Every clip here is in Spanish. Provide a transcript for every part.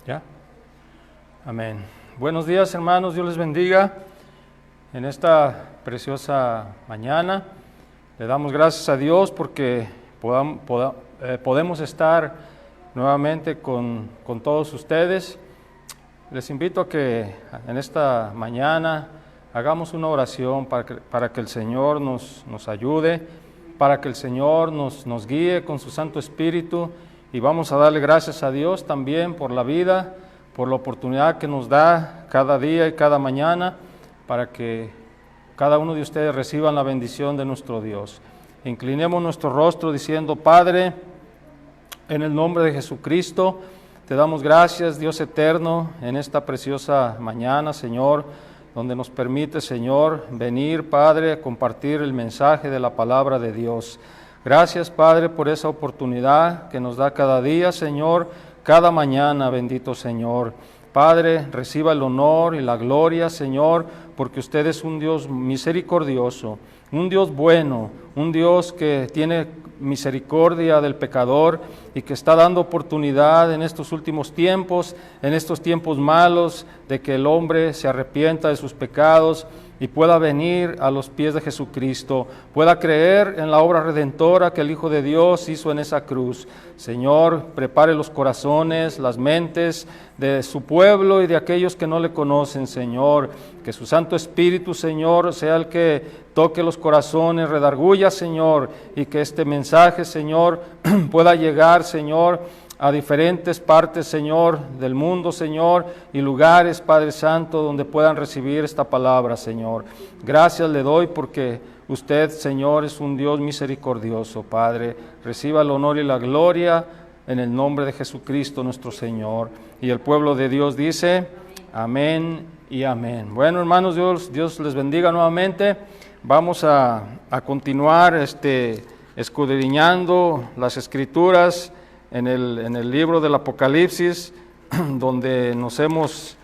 ¿Ya? Amén. Buenos días, hermanos, Dios les bendiga. En esta preciosa mañana le damos gracias a Dios porque podemos estar nuevamente con todos ustedes. Les invito a que en esta mañana hagamos una oración para que el Señor nos ayude, para que el Señor nos guíe con su Santo Espíritu, y vamos a darle gracias a Dios también por la vida, por la oportunidad que nos da cada día y cada mañana, para que cada uno de ustedes reciban la bendición de nuestro Dios. Inclinemos nuestro rostro diciendo: Padre, en el nombre de Jesucristo, te damos gracias, Dios eterno, en esta preciosa mañana, Señor, donde nos permite, Señor, venir, Padre, a compartir el mensaje de la palabra de Dios. Gracias, Padre, por esa oportunidad que nos da cada día, Señor, cada mañana, bendito Señor. Padre, reciba el honor y la gloria, Señor, porque usted es un Dios misericordioso, un Dios bueno, un Dios que tiene misericordia del pecador y que está dando oportunidad en estos últimos tiempos, en estos tiempos malos, de que el hombre se arrepienta de sus pecados y pueda venir a los pies de Jesucristo, pueda creer en la obra redentora que el Hijo de Dios hizo en esa cruz. Señor, prepare los corazones, las mentes de su pueblo y de aquellos que no le conocen, Señor. Que su Santo Espíritu, Señor, sea el que toque los corazones, redarguya, Señor, y que este mensaje, Señor, pueda llegar, Señor, a diferentes partes, Señor, del mundo, Señor, y lugares, Padre Santo, donde puedan recibir esta palabra, Señor. Gracias le doy porque usted, Señor, es un Dios misericordioso, Padre. Reciba el honor y la gloria en el nombre de Jesucristo nuestro Señor. Y el pueblo de Dios dice: amén y amén. Bueno, hermanos, Dios les bendiga nuevamente. Vamos a continuar escudriñando las Escrituras en el libro del Apocalipsis, donde nos hemos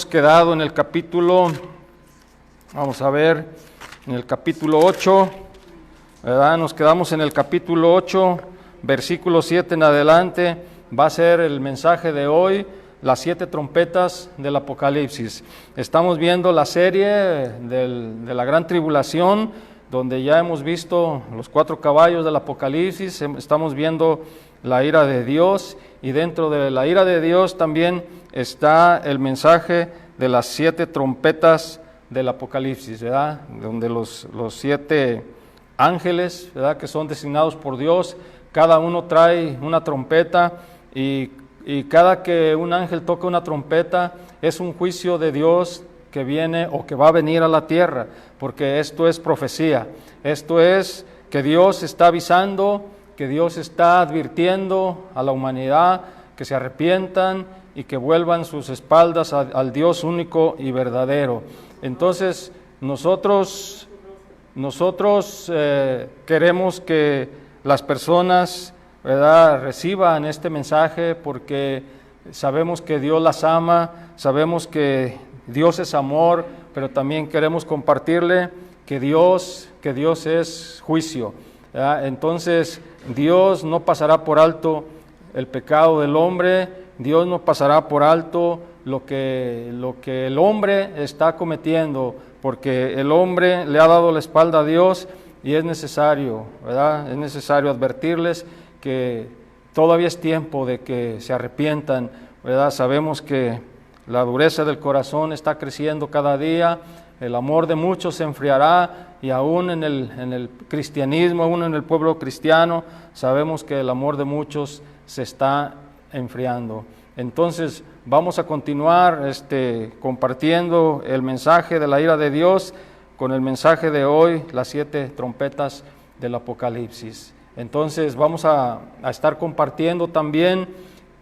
quedado en el capítulo, vamos a ver, en el capítulo 8, ¿verdad? Nos quedamos en el capítulo 8, versículo 7 en adelante. Va a ser el mensaje de hoy, las 7 trompetas del Apocalipsis. Estamos viendo la serie de la gran tribulación, donde ya hemos visto los 4 caballos del Apocalipsis. Estamos viendo la ira de Dios, y dentro de la ira de Dios también está el mensaje de las 7 trompetas del Apocalipsis, ¿verdad? Donde los 7 ángeles, ¿verdad?, que son designados por Dios, cada uno trae una trompeta, y cada que un ángel toca una trompeta es un juicio de Dios que viene o que va a venir a la tierra, porque esto es profecía. Esto es que Dios está avisando, que Dios está advirtiendo a la humanidad que se arrepientan y que vuelvan sus espaldas al Dios único y verdadero. Entonces, nosotros queremos que las personas, ¿verdad?, reciban este mensaje, porque sabemos que Dios las ama, sabemos que Dios es amor, pero también queremos compartirle que Dios es juicio, ¿verdad? Entonces, Dios no pasará por alto el pecado del hombre, Dios no pasará por alto lo que el hombre está cometiendo, porque el hombre le ha dado la espalda a Dios, y es necesario, ¿verdad?, es necesario advertirles que todavía es tiempo de que se arrepientan, ¿verdad? Sabemos que la dureza del corazón está creciendo cada día, el amor de muchos se enfriará, y aún en el cristianismo, aún en el pueblo cristiano, sabemos que el amor de muchos se está enfriando. Entonces, vamos a continuar compartiendo el mensaje de la ira de Dios con el mensaje de hoy, las 7 trompetas del Apocalipsis. Entonces, vamos a estar compartiendo también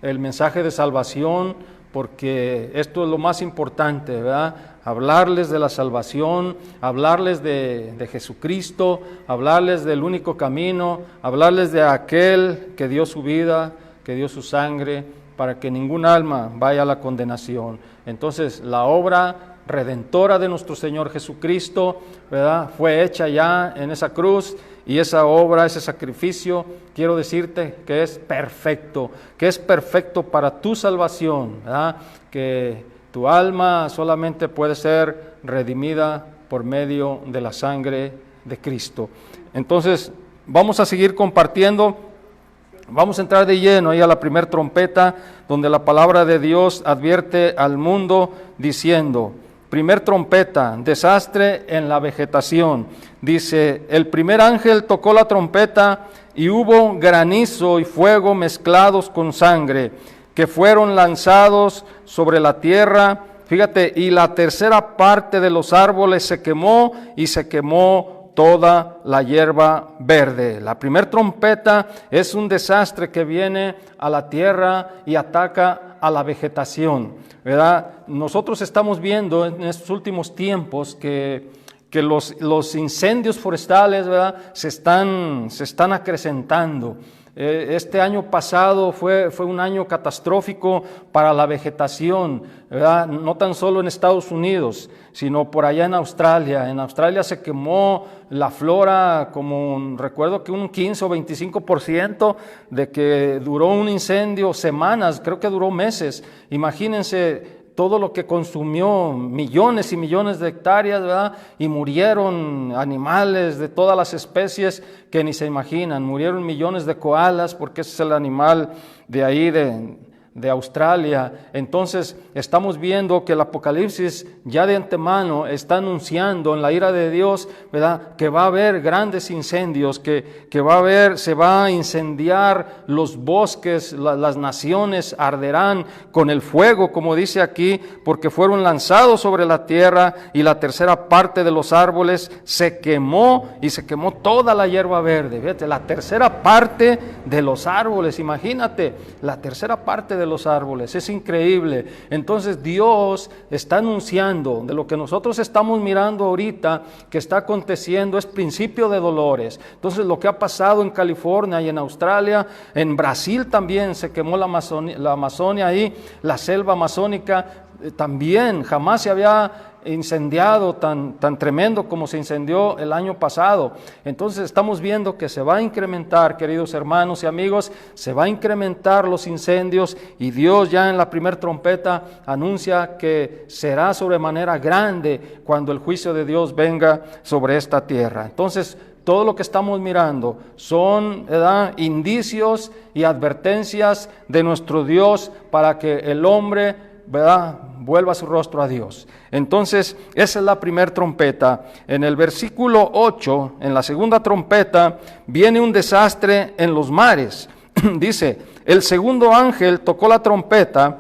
el mensaje de salvación, porque esto es lo más importante, ¿verdad? Hablarles de la salvación, hablarles de Jesucristo, hablarles del único camino, hablarles de aquel que dio su vida, que dio su sangre, para que ningún alma vaya a la condenación. Entonces, la obra redentora de nuestro Señor Jesucristo, ¿verdad? Fue hecha ya en esa cruz, y esa obra, ese sacrificio, quiero decirte que es perfecto para tu salvación, ¿verdad? Que tu alma solamente puede ser redimida por medio de la sangre de Cristo. Entonces, vamos a seguir compartiendo. Vamos a entrar de lleno ahí a la primera trompeta, donde la palabra de Dios advierte al mundo diciendo: primer trompeta, desastre en la vegetación. Dice: el primer ángel tocó la trompeta y hubo granizo y fuego mezclados con sangre, que fueron lanzados sobre la tierra. Fíjate, y la tercera parte de los árboles se quemó, y se quemó toda la hierba verde. La primera trompeta es un desastre que viene a la tierra y ataca a la vegetación, ¿verdad? Nosotros estamos viendo en estos últimos tiempos que los incendios forestales, ¿verdad?, se están acrecentando. Este año pasado fue un año catastrófico para la vegetación, ¿verdad? No tan solo en Estados Unidos, sino por allá en Australia. En Australia se quemó la flora recuerdo que un 15 o 25%, de que duró un incendio semanas, creo que duró meses. Imagínense todo lo que consumió, millones y millones de hectáreas, ¿verdad? Y murieron animales de todas las especies que ni se imaginan. Murieron millones de koalas, porque ese es el animal de ahí, de Australia. Entonces estamos viendo que el Apocalipsis ya de antemano está anunciando en la ira de Dios, ¿verdad?, que va a haber grandes incendios, que se va a incendiar los bosques, las naciones arderán con el fuego, como dice aquí, porque fueron lanzados sobre la tierra, y la tercera parte de los árboles se quemó, y se quemó toda la hierba verde. Fíjate, la tercera parte de los árboles, imagínate, la tercera parte de los árboles, es increíble. Entonces Dios está anunciando de lo que nosotros estamos mirando ahorita, que está aconteciendo, es principio de dolores. Entonces lo que ha pasado en California y en Australia, en Brasil también se quemó la Amazonia ahí, la selva amazónica también, jamás se había incendiado tan tremendo como se incendió el año pasado. Entonces estamos viendo que se va a incrementar, queridos hermanos y amigos, se va a incrementar los incendios, y Dios ya en la primera trompeta anuncia que será sobremanera grande cuando el juicio de Dios venga sobre esta tierra. Entonces todo lo que estamos mirando son, ¿verdad?, indicios y advertencias de nuestro Dios para que el hombre, ¿verdad?, vuelva su rostro a Dios. Entonces, esa es la primera trompeta. En el versículo 8, en la segunda trompeta, viene un desastre en los mares. Dice: el segundo ángel tocó la trompeta,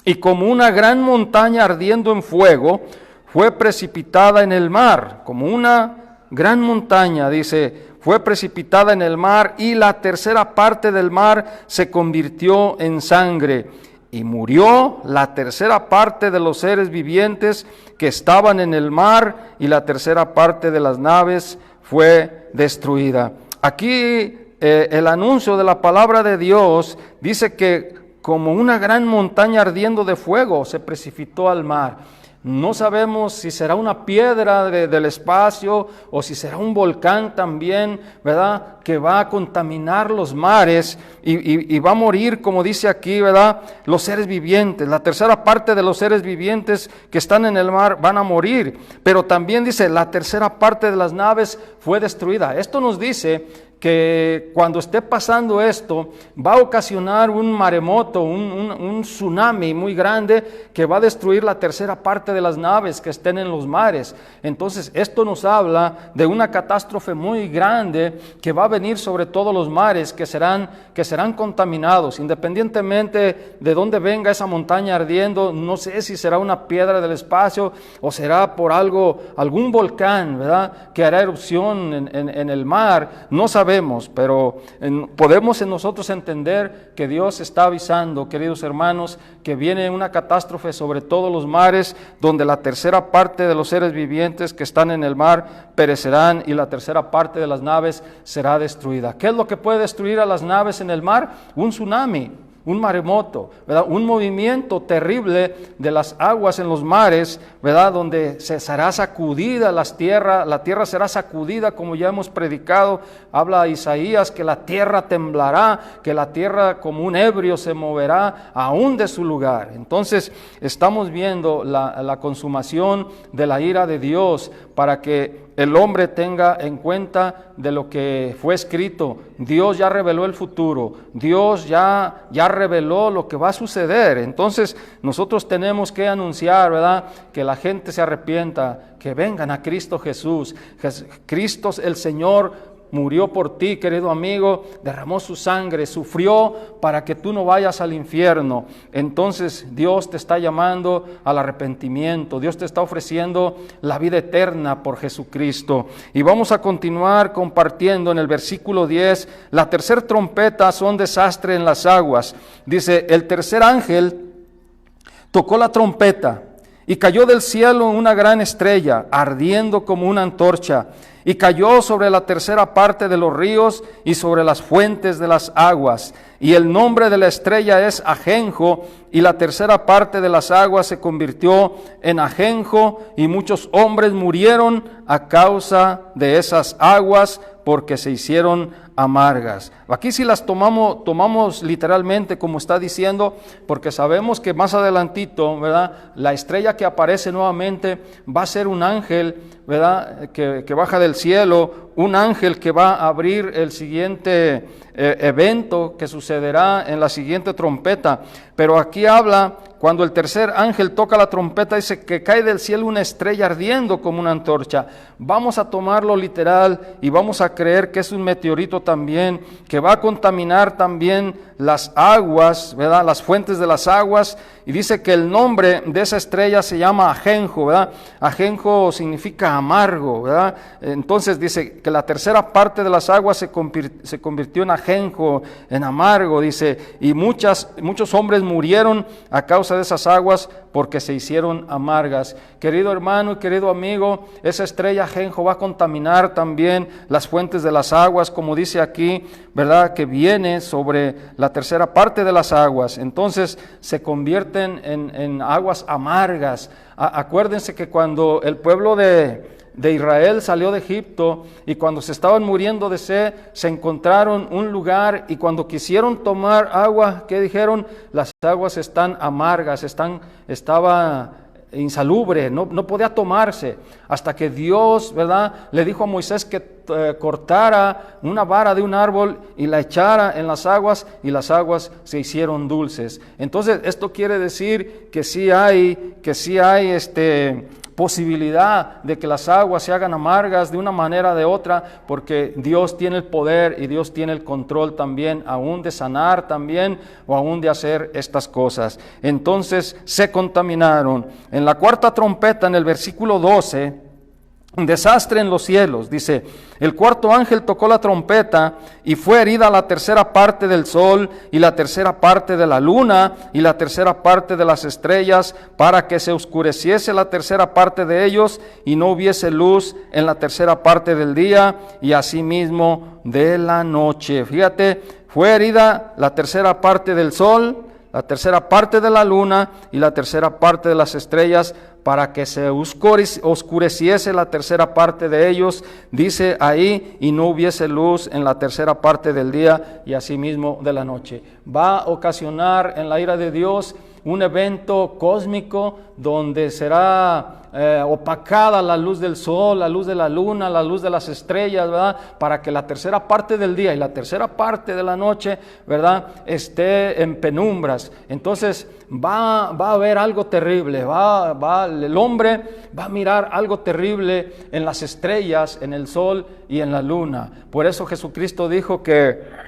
y como una gran montaña ardiendo en fuego, fue precipitada en el mar. Como una gran montaña, dice, fue precipitada en el mar, y la tercera parte del mar se convirtió en sangre. Y murió la tercera parte de los seres vivientes que estaban en el mar, y la tercera parte de las naves fue destruida. Aquí el anuncio de la palabra de Dios dice que como una gran montaña ardiendo de fuego se precipitó al mar. No sabemos si será una piedra del espacio, o si será un volcán también, ¿verdad?, que va a contaminar los mares, y va a morir, como dice aquí, ¿verdad?, los seres vivientes. La tercera parte de los seres vivientes que están en el mar van a morir. Pero también dice, la tercera parte de las naves fue destruida. Esto nos dice que cuando esté pasando esto, va a ocasionar un maremoto, un tsunami muy grande, que va a destruir la tercera parte de las naves que estén en los mares. Entonces esto nos habla de una catástrofe muy grande que va a venir sobre todos los mares, que serán contaminados, independientemente de dónde venga esa montaña ardiendo. No sé si será una piedra del espacio, o será por algún volcán, ¿verdad?, que hará erupción en el mar. No sabemos, pero podemos en nosotros entender que Dios está avisando, queridos hermanos, que viene una catástrofe sobre todos los mares, donde la tercera parte de los seres vivientes que están en el mar perecerán, y la tercera parte de las naves será destruida. ¿Qué es lo que puede destruir a las naves en el mar? Un tsunami. un maremoto, ¿verdad? Un movimiento terrible de las aguas en los mares, ¿verdad? Donde se será sacudida la tierra será sacudida, como ya hemos predicado. Habla Isaías que la tierra temblará, que la tierra como un ebrio se moverá aún de su lugar. Entonces estamos viendo la consumación de la ira de Dios para que el hombre tenga en cuenta de lo que fue escrito. Dios ya reveló el futuro, Dios ya reveló lo que va a suceder. Entonces nosotros tenemos que anunciar, ¿verdad?, que la gente se arrepienta, que vengan a Cristo Jesús. Cristo el Señor murió por ti, querido amigo, derramó su sangre, sufrió para que tú no vayas al infierno. Entonces Dios te está llamando al arrepentimiento, Dios te está ofreciendo la vida eterna por Jesucristo. Y vamos a continuar compartiendo en el versículo 10, la tercera trompeta son desastre en las aguas. Dice, el tercer ángel tocó la trompeta y cayó del cielo una gran estrella, ardiendo como una antorcha, y cayó sobre la tercera parte de los ríos y sobre las fuentes de las aguas. Y el nombre de la estrella es Ajenjo, y la tercera parte de las aguas se convirtió en ajenjo, y muchos hombres murieron a causa de esas aguas, porque se hicieron amargas. Aquí sí las tomamos literalmente como está diciendo, porque sabemos que más adelantito, ¿verdad?, la estrella que aparece nuevamente va a ser un ángel, ¿verdad?, que baja del cielo, un ángel que va a abrir el siguiente evento que sucederá en la siguiente trompeta. Pero aquí habla, cuando el tercer ángel toca la trompeta, dice que cae del cielo una estrella ardiendo como una antorcha. Vamos a tomarlo literal y vamos a creer que es un meteorito también, que va a contaminar también las aguas, ¿verdad?, las fuentes de las aguas. Y dice que el nombre de esa estrella se llama Ajenjo, ¿verdad? Ajenjo significa amargo, ¿verdad? Entonces dice que la tercera parte de las aguas se convirtió en ajenjo, en amargo, dice, y muchos hombres murieron a causa de esas aguas porque se hicieron amargas. Querido hermano y querido amigo, esa estrella ajenjo va a contaminar también las fuentes de las aguas, como dice aquí, ¿verdad?, que viene sobre la tercera parte de las aguas. Entonces se convierten en aguas amargas. Acuérdense que cuando el pueblo de Israel salió de Egipto y cuando se estaban muriendo de sed, se encontraron un lugar y cuando quisieron tomar agua, ¿qué dijeron? Las aguas están amargas, estaba insalubre, no podía tomarse, hasta que Dios, ¿verdad?, le dijo a Moisés que cortara una vara de un árbol y la echara en las aguas, y las aguas se hicieron dulces. Entonces esto quiere decir que sí hay posibilidad de que las aguas se hagan amargas de una manera o de otra, porque Dios tiene el poder y Dios tiene el control también, aún de sanar también, o aún de hacer estas cosas. Entonces se contaminaron. En la cuarta trompeta, en el versículo 12, un desastre en los cielos, dice, el cuarto ángel tocó la trompeta y fue herida la tercera parte del sol y la tercera parte de la luna y la tercera parte de las estrellas, para que se oscureciese la tercera parte de ellos y no hubiese luz en la tercera parte del día y asimismo de la noche. Fíjate, fue herida la tercera parte del sol, la tercera parte de la luna y la tercera parte de las estrellas, para que se oscureciese la tercera parte de ellos, dice ahí, y no hubiese luz en la tercera parte del día y asimismo de la noche. Va a ocasionar en la ira de Dios un evento cósmico donde será opacada la luz del sol, la luz de la luna, la luz de las estrellas, ¿verdad?, para que la tercera parte del día y la tercera parte de la noche, ¿verdad?, esté en penumbras. Entonces va a haber algo terrible, el hombre va a mirar algo terrible en las estrellas, en el sol y en la luna. Por eso Jesucristo dijo que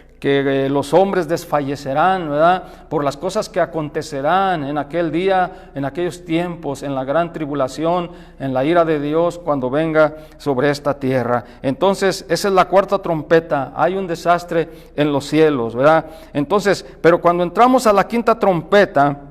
los hombres desfallecerán, ¿verdad?, por las cosas que acontecerán en aquel día, en aquellos tiempos, en la gran tribulación, en la ira de Dios cuando venga sobre esta tierra. Entonces, esa es la cuarta trompeta, hay un desastre en los cielos, ¿verdad? Entonces, pero cuando entramos a la quinta trompeta,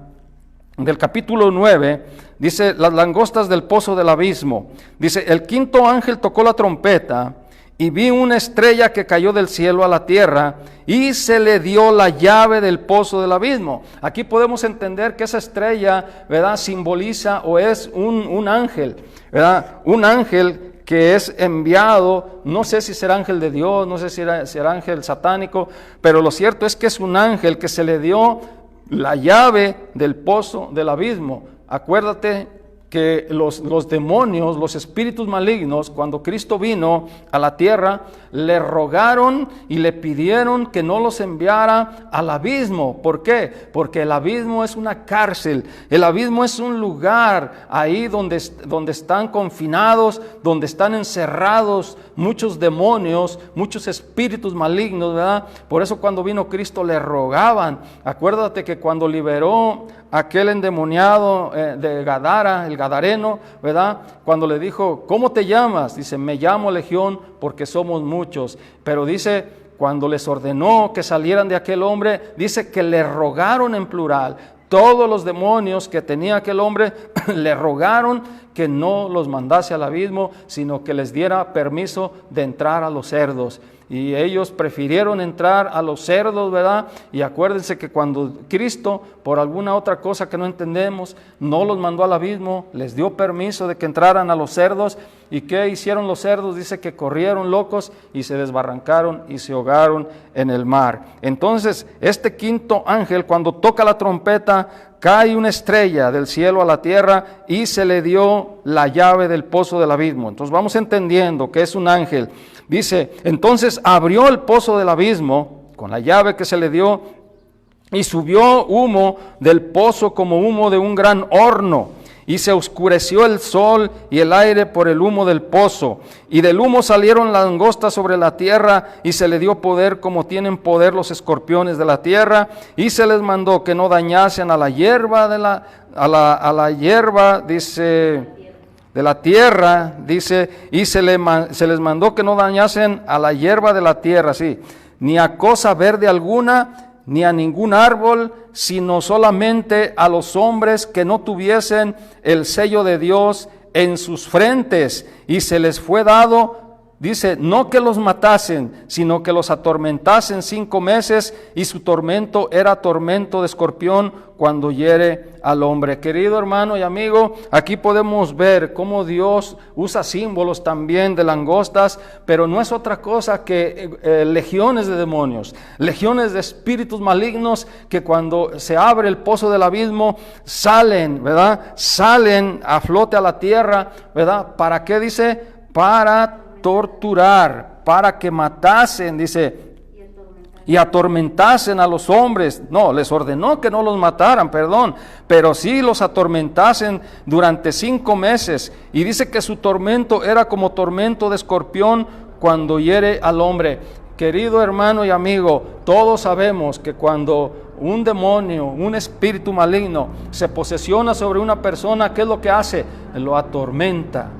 del capítulo 9, dice, las langostas del pozo del abismo. Dice, el quinto ángel tocó la trompeta, y vi una estrella que cayó del cielo a la tierra, y se le dio la llave del pozo del abismo. Aquí podemos entender que esa estrella, ¿verdad?, simboliza o es un ángel, ¿verdad? Un ángel que es enviado, no sé si será ángel de Dios, no sé si será ángel satánico, pero lo cierto es que es un ángel que se le dio la llave del pozo del abismo. Acuérdate que los demonios, los espíritus malignos, cuando Cristo vino a la tierra, le rogaron y le pidieron que no los enviara al abismo. ¿Por qué? Porque el abismo es una cárcel, el abismo es un lugar ahí donde están confinados, donde están encerrados muchos demonios, muchos espíritus malignos, ¿verdad? Por eso cuando vino Cristo le rogaban. Acuérdate que cuando liberó aquel endemoniado de Gadara, el gadareno, ¿verdad?, cuando le dijo, ¿cómo te llamas? Dice, me llamo Legión porque somos muchos. Pero dice, cuando les ordenó que salieran de aquel hombre, dice que le rogaron en plural. Todos los demonios que tenía aquel hombre le rogaron que no los mandase al abismo, sino que les diera permiso de entrar a los cerdos. Y ellos prefirieron entrar a los cerdos, ¿verdad? Y acuérdense que cuando Cristo, por alguna otra cosa que no entendemos, no los mandó al abismo, les dio permiso de que entraran a los cerdos. ¿Y qué hicieron los cerdos? Dice que corrieron locos y se desbarrancaron y se ahogaron en el mar. Entonces, este quinto ángel, cuando toca la trompeta, cae una estrella del cielo a la tierra y se le dio la llave del pozo del abismo. Entonces vamos entendiendo que es un ángel. Dice, entonces abrió el pozo del abismo con la llave que se le dio y subió humo del pozo como humo de un gran horno. Y se oscureció el sol y el aire por el humo del pozo. Y del humo salieron langostas sobre la tierra, y se le dio poder como tienen poder los escorpiones de la tierra. Y se les mandó que no dañasen a la hierba de la hierba, dice, de la tierra, dice, y se les mandó que no dañasen a la hierba de la tierra, sí, ni a cosa verde alguna, ni a ningún árbol, sino solamente a los hombres que no tuviesen el sello de Dios en sus frentes. Y se les fue dado, dice, no que los matasen, sino que los atormentasen 5 meses, y su tormento era tormento de escorpión cuando hiere al hombre. Querido hermano y amigo, aquí podemos ver cómo Dios usa símbolos también de langostas, pero no es otra cosa que legiones de demonios, legiones de espíritus malignos que cuando se abre el pozo del abismo salen, ¿verdad? Salen a flote a la tierra, ¿verdad? ¿Para qué? Dice, para torturar, para que matasen, dice, y atormentasen a los hombres. No, les ordenó que no los mataran, pero sí los atormentasen durante 5 meses. Y dice que su tormento era como tormento de escorpión cuando hiere al hombre. Querido hermano y amigo, todos sabemos que cuando un demonio, un espíritu maligno se posesiona sobre una persona, ¿qué es lo que hace? Lo atormenta,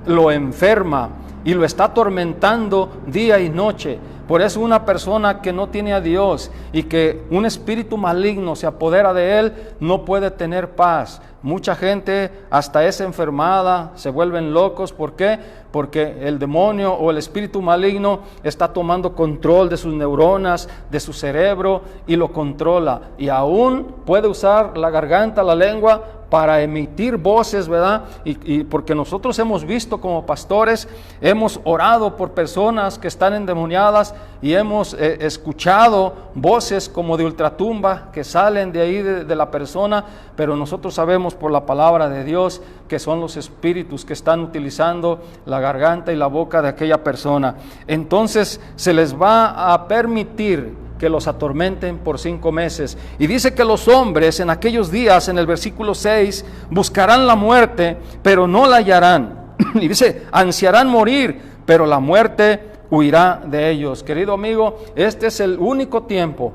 lo enferma y lo está atormentando día y noche. Por eso una persona que no tiene a Dios y que un espíritu maligno se apodera de él, no puede tener paz. Mucha gente hasta es enfermada, se vuelven locos. ¿Por qué? Porque el demonio o el espíritu maligno está tomando control de sus neuronas, de su cerebro, y lo controla. Y aún puede usar la garganta, la lengua, para emitir voces, ¿verdad? Y porque nosotros hemos visto como pastores, hemos orado por personas que están endemoniadas y hemos escuchado voces como de ultratumba que salen de ahí de la persona, pero nosotros sabemos por la palabra de Dios que son los espíritus que están utilizando la garganta y la boca de aquella persona. Entonces se les va a permitir que los atormenten por 5 meses. Y dice que los hombres en aquellos días, en el versículo 6, buscarán la muerte, pero no la hallarán. Y dice, ansiarán morir, pero la muerte huirá de ellos. Querido amigo, este es el único tiempo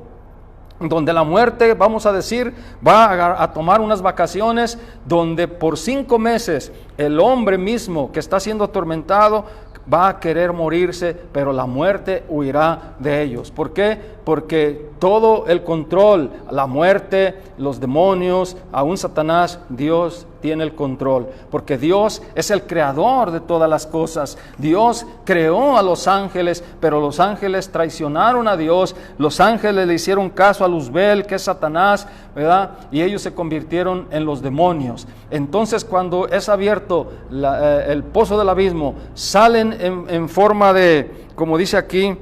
donde la muerte, vamos a decir, va a tomar unas vacaciones, donde por 5 meses el hombre mismo que está siendo atormentado va a querer morirse, pero la muerte huirá de ellos. ¿Por qué? Porque todo el control, la muerte, los demonios, aún Satanás, Dios tiene el control. Porque Dios es el creador de todas las cosas. Dios creó a los ángeles, pero los ángeles traicionaron a Dios. Los ángeles le hicieron caso a Luzbel, que es Satanás, ¿verdad? Y ellos se convirtieron en los demonios. Entonces, cuando es abierto el pozo del abismo, salen en forma de, como dice aquí,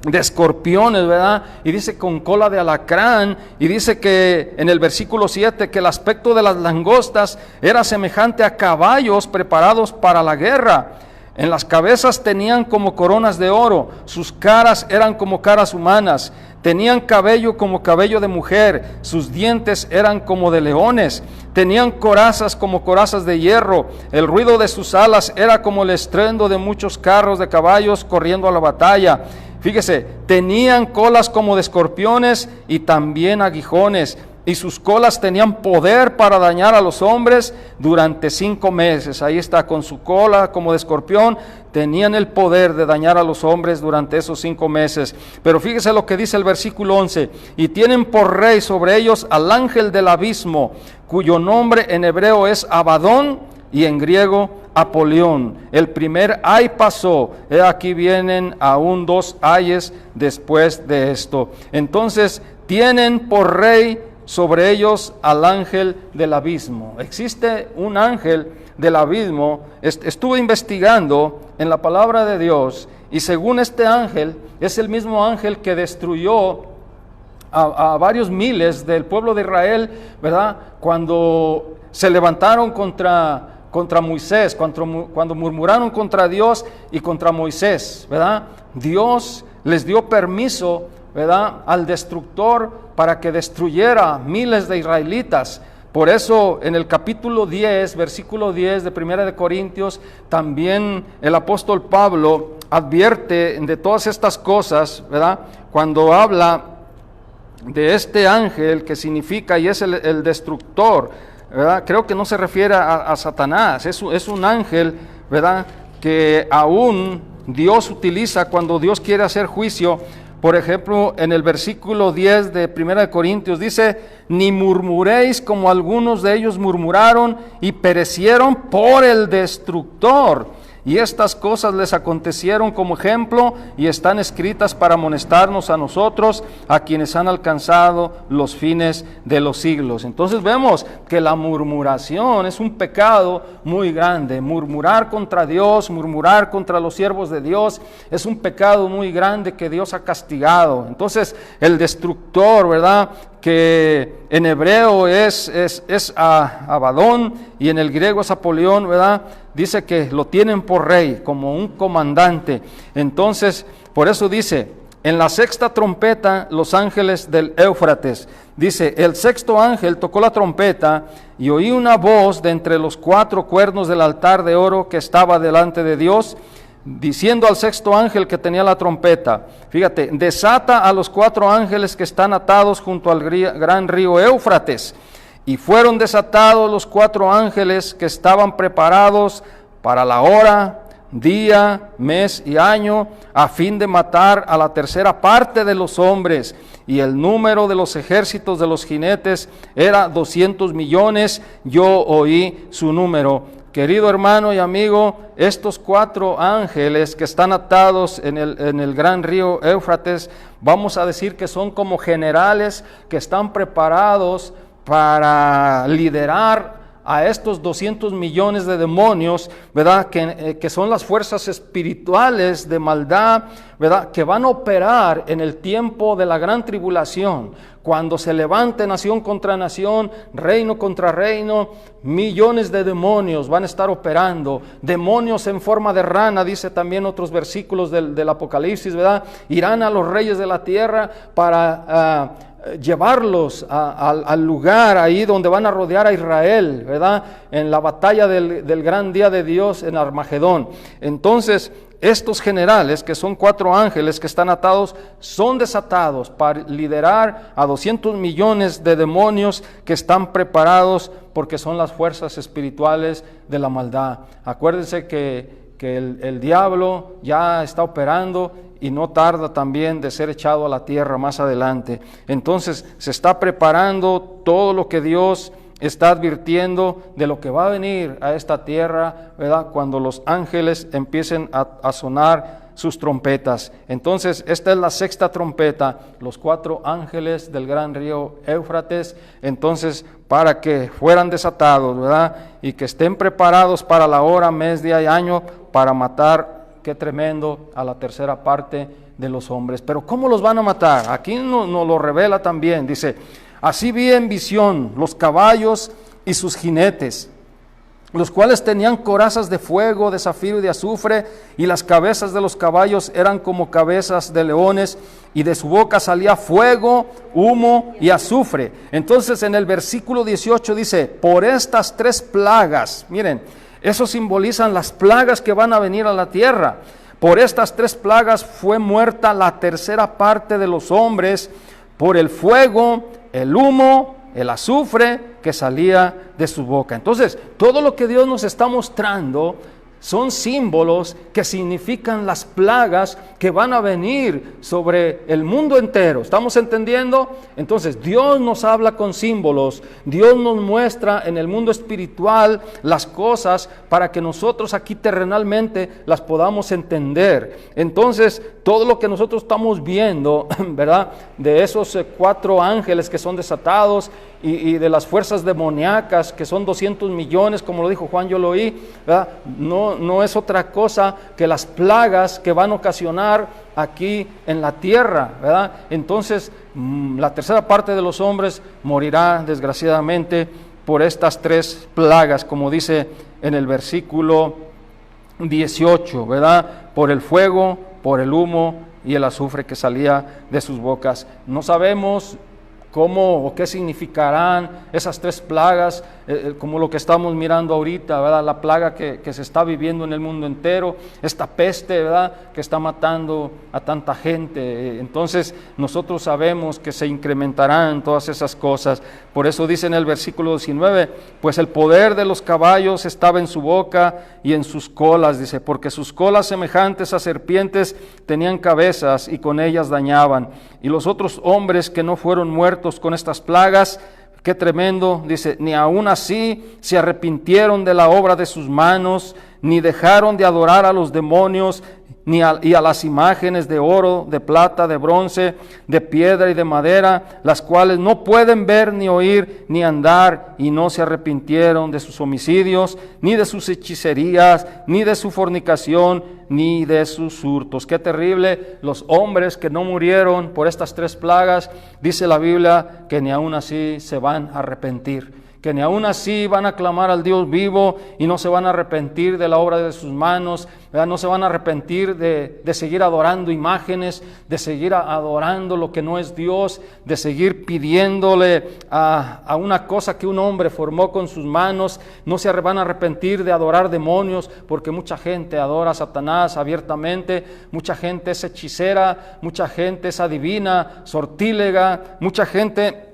de escorpiones, ¿verdad? Y dice con cola de alacrán, y dice que en el versículo 7 que el aspecto de las langostas era semejante a caballos preparados para la guerra. En las cabezas tenían como coronas de oro, sus caras eran como caras humanas, tenían cabello como cabello de mujer, sus dientes eran como de leones, tenían corazas como corazas de hierro, el ruido de sus alas era como el estruendo de muchos carros de caballos corriendo a la batalla. Fíjese, tenían colas como de escorpiones y también aguijones, y sus colas tenían poder para dañar a los hombres durante 5 meses. Ahí está, con su cola como de escorpión, tenían el poder de dañar a los hombres durante esos 5 meses. Pero fíjese lo que dice el versículo 11, y tienen por rey sobre ellos al ángel del abismo, cuyo nombre en hebreo es Abadón, y en griego Apolión. El primer ay pasó, aquí vienen aún 2 ayes después de esto. Entonces tienen por rey sobre ellos al ángel del abismo. Existe un ángel del abismo. Estuve investigando en la palabra de Dios, y según este ángel, es el mismo ángel que destruyó a varios miles del pueblo de Israel, ¿verdad? Cuando se levantaron contra Moisés, cuando murmuraron contra Dios y contra Moisés, ¿verdad? Dios les dio permiso, ¿verdad?, al destructor para que destruyera miles de israelitas. Por eso en el capítulo 10, versículo 10 de 1 de Corintios, también el apóstol Pablo advierte de todas estas cosas, ¿verdad?, cuando habla de este ángel que significa y es el destructor, ¿verdad? Creo que no se refiere a Satanás, es un ángel, ¿verdad?, que aún Dios utiliza cuando Dios quiere hacer juicio. Por ejemplo, en el versículo 10 de 1 de Corintios dice, ni murmuréis como algunos de ellos murmuraron y perecieron por el destructor. Y estas cosas les acontecieron como ejemplo y están escritas para amonestarnos a nosotros, a quienes han alcanzado los fines de los siglos. Entonces vemos que la murmuración es un pecado muy grande. Murmurar contra Dios, murmurar contra los siervos de Dios, es un pecado muy grande que Dios ha castigado. Entonces el destructor, ¿verdad?, que en hebreo es Abadón y en el griego es Apolión, ¿verdad?, dice que lo tienen por rey, como un comandante. Entonces, por eso dice, en la 6ª trompeta, los ángeles del Éufrates, dice, el 6º ángel tocó la trompeta y oí una voz de entre los 4 cuernos del altar de oro que estaba delante de Dios, diciendo al 6º ángel que tenía la trompeta, fíjate, desata a los 4 ángeles que están atados junto al gran río Éufrates. Y fueron desatados los 4 ángeles que estaban preparados para la hora, día, mes y año, a fin de matar a la 3ª parte de los hombres. Y el número de los ejércitos de los jinetes era 200 millones, yo oí su número. Querido hermano y amigo, estos 4 ángeles que están atados en el gran río Éufrates, vamos a decir que son como generales que están preparados para liderar a estos 200 millones de demonios, ¿verdad?, que son las fuerzas espirituales de maldad, ¿verdad?, que van a operar en el tiempo de la gran tribulación, cuando se levante nación contra nación, reino contra reino. Millones de demonios van a estar operando, demonios en forma de rana, dice también otros versículos del Apocalipsis, ¿verdad?, irán a los reyes de la tierra para llevarlos al lugar ahí donde van a rodear a Israel, ¿verdad?, en la batalla del gran día de Dios en Armagedón. Entonces, estos generales, que son 4 ángeles que están atados, son desatados para liderar a 200 millones de demonios que están preparados porque son las fuerzas espirituales de la maldad. Acuérdense que el diablo ya está operando y no tarda también de ser echado a la tierra más adelante. Entonces se está preparando todo lo que Dios está advirtiendo de lo que va a venir a esta tierra, ¿verdad? Cuando los ángeles empiecen a sonar sus trompetas. Entonces esta es la sexta trompeta, los 4 ángeles del gran río Éufrates, entonces para que fueran desatados, ¿verdad? Y que estén preparados para la hora, mes, día y año, para matar, qué tremendo, a la tercera parte de los hombres. Pero ¿cómo los van a matar? Aquí nos lo revela también, dice: así vi en visión los caballos y sus jinetes, los cuales tenían corazas de fuego, de zafiro y de azufre, y las cabezas de los caballos eran como cabezas de leones, y de su boca salía fuego, humo y azufre. Entonces en el versículo 18 dice: por estas 3 plagas, miren, eso simbolizan las plagas que van a venir a la tierra. Por estas 3 plagas fue muerta la tercera parte de los hombres, por el fuego, el humo, el azufre que salía de su boca. Entonces, todo lo que Dios nos está mostrando son símbolos que significan las plagas que van a venir sobre el mundo entero. ¿Estamos entendiendo? Entonces, Dios nos habla con símbolos, Dios nos muestra en el mundo espiritual las cosas para que nosotros aquí terrenalmente las podamos entender. Entonces, todo lo que nosotros estamos viendo, ¿verdad? De esos 4 ángeles que son desatados y de las fuerzas demoníacas que son 200 millones, como lo dijo Juan, yo lo oí, ¿verdad? No es otra cosa que las plagas que van a ocasionar aquí en la tierra, ¿verdad? Entonces, la tercera parte de los hombres morirá desgraciadamente por estas 3 plagas, como dice en el versículo 18, ¿verdad? Por el fuego, por el humo y el azufre que salía de sus bocas. No sabemos cómo o qué significarán esas 3 plagas, como lo que estamos mirando ahorita, ¿verdad? La plaga que se está viviendo en el mundo entero, esta peste, ¿verdad? Que está matando a tanta gente. Entonces nosotros sabemos que se incrementarán todas esas cosas. Por eso dice en el versículo 19, pues el poder de los caballos estaba en su boca y en sus colas, dice, porque sus colas semejantes a serpientes tenían cabezas y con ellas dañaban. Y los otros hombres que no fueron muertos con estas plagas, qué tremendo, dice, ni aun así se arrepintieron de la obra de sus manos, ni dejaron de adorar a los demonios, y a las imágenes de oro, de plata, de bronce, de piedra y de madera, las cuales no pueden ver, ni oír, ni andar, y no se arrepintieron de sus homicidios, ni de sus hechicerías, ni de su fornicación, ni de sus hurtos. Qué terrible, los hombres que no murieron por estas 3 plagas, dice la Biblia que ni aun así se van a arrepentir, que ni aun así van a clamar al Dios vivo y no se van a arrepentir de la obra de sus manos, ¿verdad? No se van a arrepentir de seguir adorando imágenes, de seguir adorando lo que no es Dios, de seguir pidiéndole a una cosa que un hombre formó con sus manos. No se van a arrepentir de adorar demonios, porque mucha gente adora a Satanás abiertamente, mucha gente es hechicera, mucha gente es adivina, sortílega, mucha gente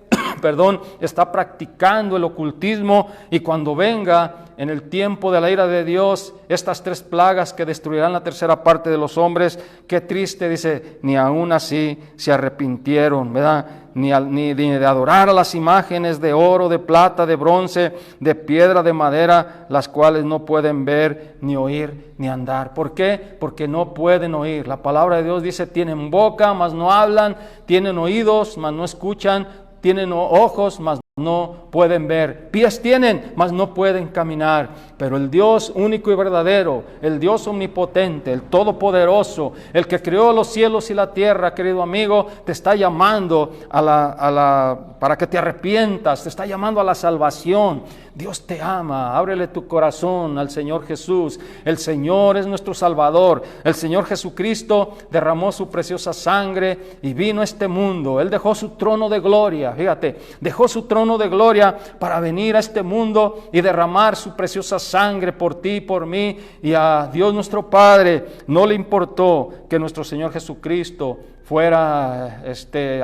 está practicando el ocultismo, y cuando venga en el tiempo de la ira de Dios estas 3 plagas que destruirán la tercera parte de los hombres, qué triste, dice, ni aun así se arrepintieron, ¿verdad? Ni de adorar a las imágenes de oro, de plata, de bronce, de piedra, de madera, las cuales no pueden ver, ni oír, ni andar. ¿Por qué? Porque no pueden oír. La palabra de Dios dice, tienen boca, mas no hablan, tienen oídos, mas no escuchan, tienen ojos, mas no pueden ver, pies tienen, mas no pueden caminar. Pero el Dios único y verdadero, el Dios omnipotente, el todopoderoso, el que creó los cielos y la tierra, querido amigo, te está llamando para que te arrepientas, te está llamando a la salvación. Dios te ama, ábrele tu corazón al Señor Jesús. El Señor es nuestro Salvador. El Señor Jesucristo derramó su preciosa sangre y vino a este mundo. Él dejó su trono de gloria, fíjate, dejó su trono de gloria para venir a este mundo y derramar su preciosa sangre por ti y por mí. Y a Dios nuestro Padre no le importó que nuestro Señor Jesucristo fuera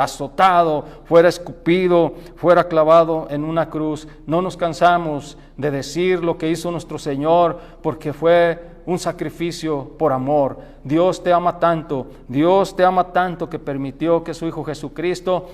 azotado, fuera escupido, fuera clavado en una cruz. No nos cansamos de decir lo que hizo nuestro Señor, porque fue un sacrificio por amor. Dios te ama tanto que permitió que su Hijo Jesucristo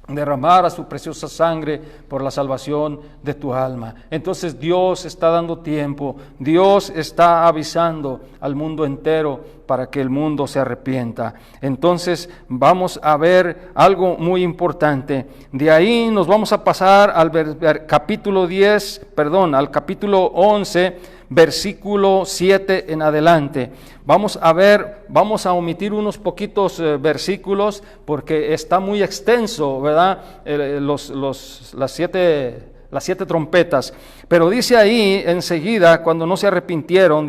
derramara su preciosa sangre por la salvación de tu alma. Entonces Dios está dando tiempo, Dios está avisando al mundo entero para que el mundo se arrepienta. Entonces vamos a ver algo muy importante. De ahí nos vamos a pasar al capítulo 11, versículo 7 en adelante. Vamos a omitir unos poquitos versículos porque está muy extenso, ¿verdad? Las siete trompetas. Pero dice ahí enseguida, cuando no se arrepintieron,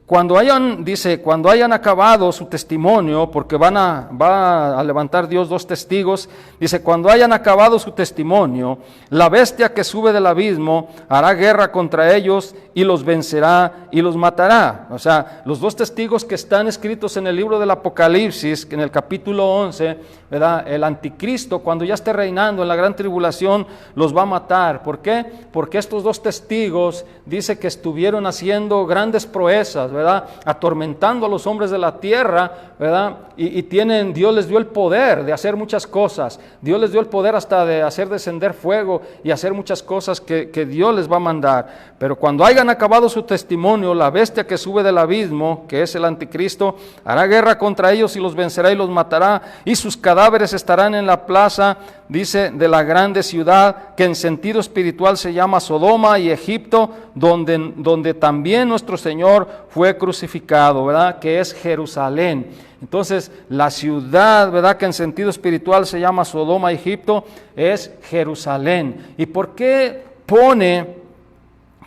cuando hayan acabado su testimonio, porque va a levantar Dios 2 testigos, dice, cuando hayan acabado su testimonio, la bestia que sube del abismo hará guerra contra ellos y los vencerá y los matará. O sea, los 2 testigos que están escritos en el libro del Apocalipsis, en el capítulo 11, ¿verdad? El anticristo, cuando ya esté reinando en la gran tribulación, los va a matar. ¿Por qué? Porque estos 2 testigos dice que estuvieron haciendo grandes proezas, ¿verdad? Atormentando a los hombres de la tierra, ¿verdad? Y Dios les dio el poder de hacer muchas cosas. Dios les dio el poder hasta de hacer descender fuego y hacer muchas cosas que Dios les va a mandar. Pero cuando hayan acabado su testimonio, la bestia que sube del abismo, que es el anticristo, hará guerra contra ellos y los vencerá y los matará, y sus cadáveres estarán en la plaza, dice, de la grande ciudad, que en sentido espiritual se llama Sodoma y Egipto, donde también nuestro Señor fue crucificado, ¿verdad? Que es Jerusalén. Entonces, la ciudad, ¿verdad?, que en sentido espiritual se llama Sodoma y Egipto, es Jerusalén. ¿Y por qué pone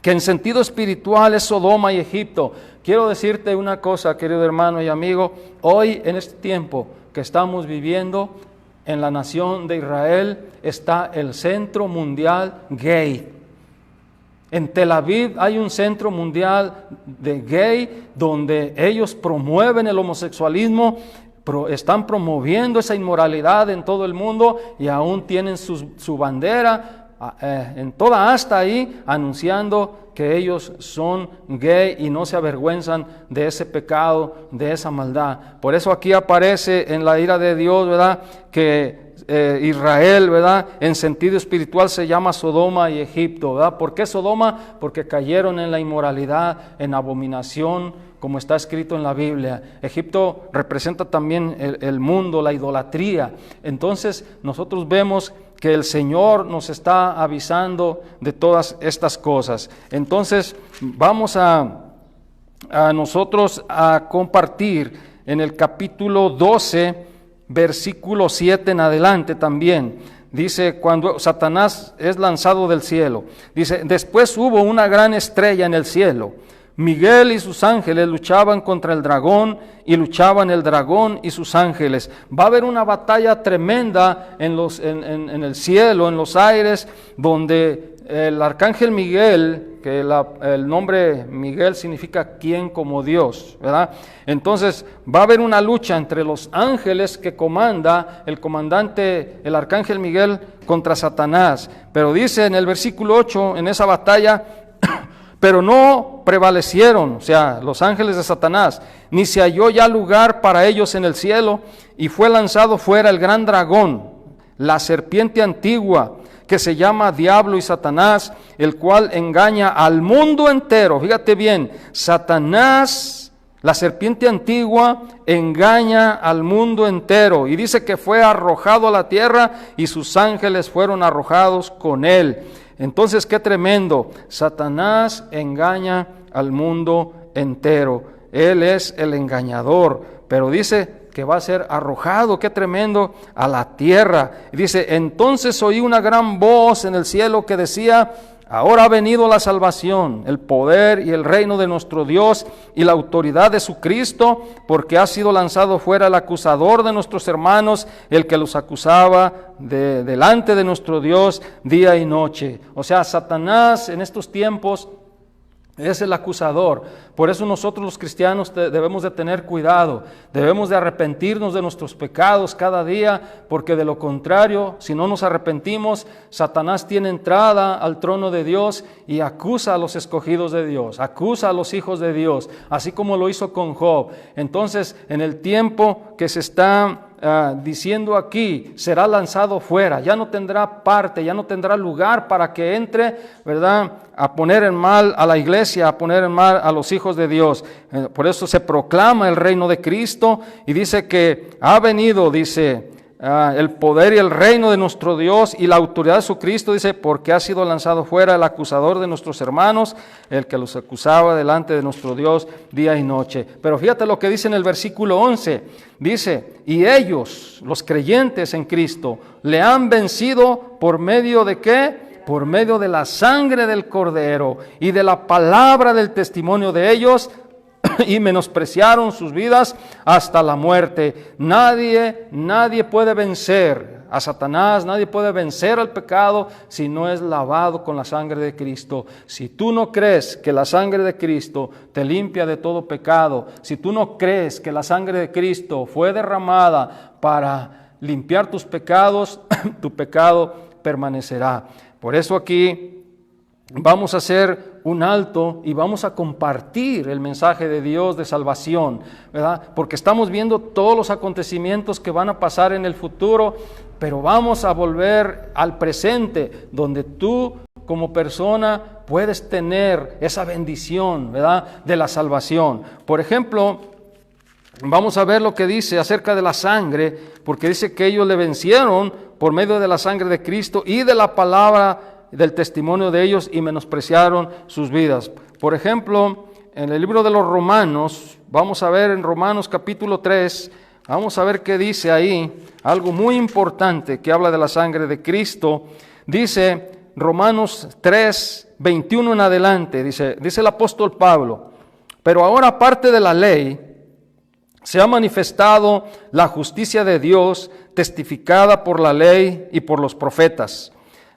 que en sentido espiritual es Sodoma y Egipto? Quiero decirte una cosa, querido hermano y amigo, hoy en este tiempo que estamos viviendo, en la nación de Israel está el Centro Mundial Gay. En Tel Aviv hay un centro mundial de gay donde ellos promueven el homosexualismo, están promoviendo esa inmoralidad en todo el mundo y aún tienen su bandera en toda asta ahí anunciando que ellos son gay y no se avergüenzan de ese pecado, de esa maldad. Por eso aquí aparece en la ira de Dios, ¿verdad?, que Israel, ¿verdad?, en sentido espiritual se llama Sodoma y Egipto, ¿verdad? ¿Por qué Sodoma? Porque cayeron en la inmoralidad, en abominación, como está escrito en la Biblia. Egipto representa también el mundo, la idolatría. Entonces nosotros vemos que el Señor nos está avisando de todas estas cosas. Entonces vamos a nosotros a compartir en el capítulo 12, versículo 7 en adelante también. Dice, cuando Satanás es lanzado del cielo, dice, después hubo una gran estrella en el cielo. Miguel y sus ángeles luchaban contra el dragón y luchaban el dragón y sus ángeles. Va a haber una batalla tremenda en el cielo, en los aires, donde el arcángel Miguel, que el nombre Miguel significa quien como Dios, ¿verdad? Entonces va a haber una lucha entre los ángeles que comanda el comandante, el arcángel Miguel, contra Satanás. Pero dice en el versículo 8, en esa batalla, pero no prevalecieron, o sea, los ángeles de Satanás, ni se halló ya lugar para ellos en el cielo, y fue lanzado fuera el gran dragón, la serpiente antigua, que se llama Diablo y Satanás, el cual engaña al mundo entero. Fíjate bien, Satanás, la serpiente antigua, engaña al mundo entero, y dice que fue arrojado a la tierra, y sus ángeles fueron arrojados con él. Entonces, qué tremendo, Satanás engaña al mundo entero, él es el engañador, pero dice que va a ser arrojado, qué tremendo, a la tierra. Y dice, entonces oí una gran voz en el cielo que decía, ahora ha venido la salvación, el poder y el reino de nuestro Dios y la autoridad de su Cristo, porque ha sido lanzado fuera el acusador de nuestros hermanos, el que los acusaba delante de nuestro Dios día y noche. O sea, Satanás en estos tiempos Es el acusador. Por eso nosotros los cristianos debemos de tener cuidado, debemos de arrepentirnos de nuestros pecados cada día, porque de lo contrario, si no nos arrepentimos, Satanás tiene entrada al trono de Dios y acusa a los escogidos de Dios, acusa a los hijos de Dios, así como lo hizo con Job. Entonces, en el tiempo que se está diciendo aquí, será lanzado fuera, ya no tendrá parte, ya no tendrá lugar para que entre, ¿verdad?, a poner en mal a la iglesia, a poner en mal a los hijos de Dios. Por eso se proclama el reino de Cristo y dice que ha venido, dice, el poder y el reino de nuestro Dios y la autoridad de su Cristo, dice, porque ha sido lanzado fuera el acusador de nuestros hermanos, el que los acusaba delante de nuestro Dios día y noche. Pero fíjate lo que dice en el versículo 11, dice, y ellos, los creyentes en Cristo, le han vencido por medio de ¿qué? Por medio de la sangre del Cordero y de la palabra del testimonio de ellos, y menospreciaron sus vidas hasta la muerte. Nadie puede vencer a Satanás, nadie puede vencer al pecado si no es lavado con la sangre de Cristo. Si tú no crees que la sangre de Cristo te limpia de todo pecado, si tú no crees que la sangre de Cristo fue derramada para limpiar tus pecados, tu pecado permanecerá. Por eso aquí vamos a hacer un alto y vamos a compartir el mensaje de Dios de salvación, ¿verdad? Porque estamos viendo todos los acontecimientos que van a pasar en el futuro, pero vamos a volver al presente, donde tú como persona puedes tener esa bendición, ¿verdad?, de la salvación. Por ejemplo, vamos a ver lo que dice acerca de la sangre, porque dice que ellos le vencieron por medio de la sangre de Cristo y de la palabra del testimonio de ellos y menospreciaron sus vidas. Por ejemplo, en el libro de los Romanos, vamos a ver en Romanos capítulo 3, vamos a ver qué dice ahí, algo muy importante que habla de la sangre de Cristo. Dice Romanos 3, 21 en adelante, dice el apóstol Pablo, pero ahora aparte de la ley, se ha manifestado la justicia de Dios testificada por la ley y por los profetas.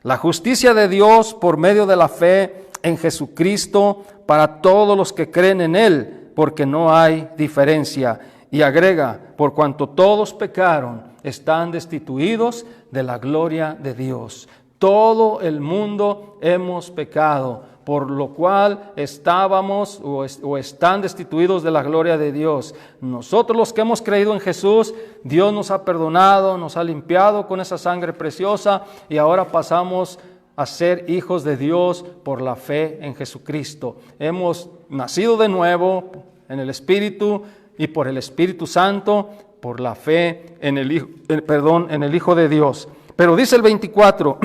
La justicia de Dios por medio de la fe en Jesucristo para todos los que creen en Él, porque no hay diferencia. Y agrega, por cuanto todos pecaron, están destituidos de la gloria de Dios. Todo el mundo hemos pecado, por lo cual estábamos o están destituidos de la gloria de Dios. Nosotros los que hemos creído en Jesús, Dios nos ha perdonado, nos ha limpiado con esa sangre preciosa y ahora pasamos a ser hijos de Dios por la fe en Jesucristo. Hemos nacido de nuevo en el Espíritu y por el Espíritu Santo, por la fe en el Hijo de Dios. Pero dice el 24,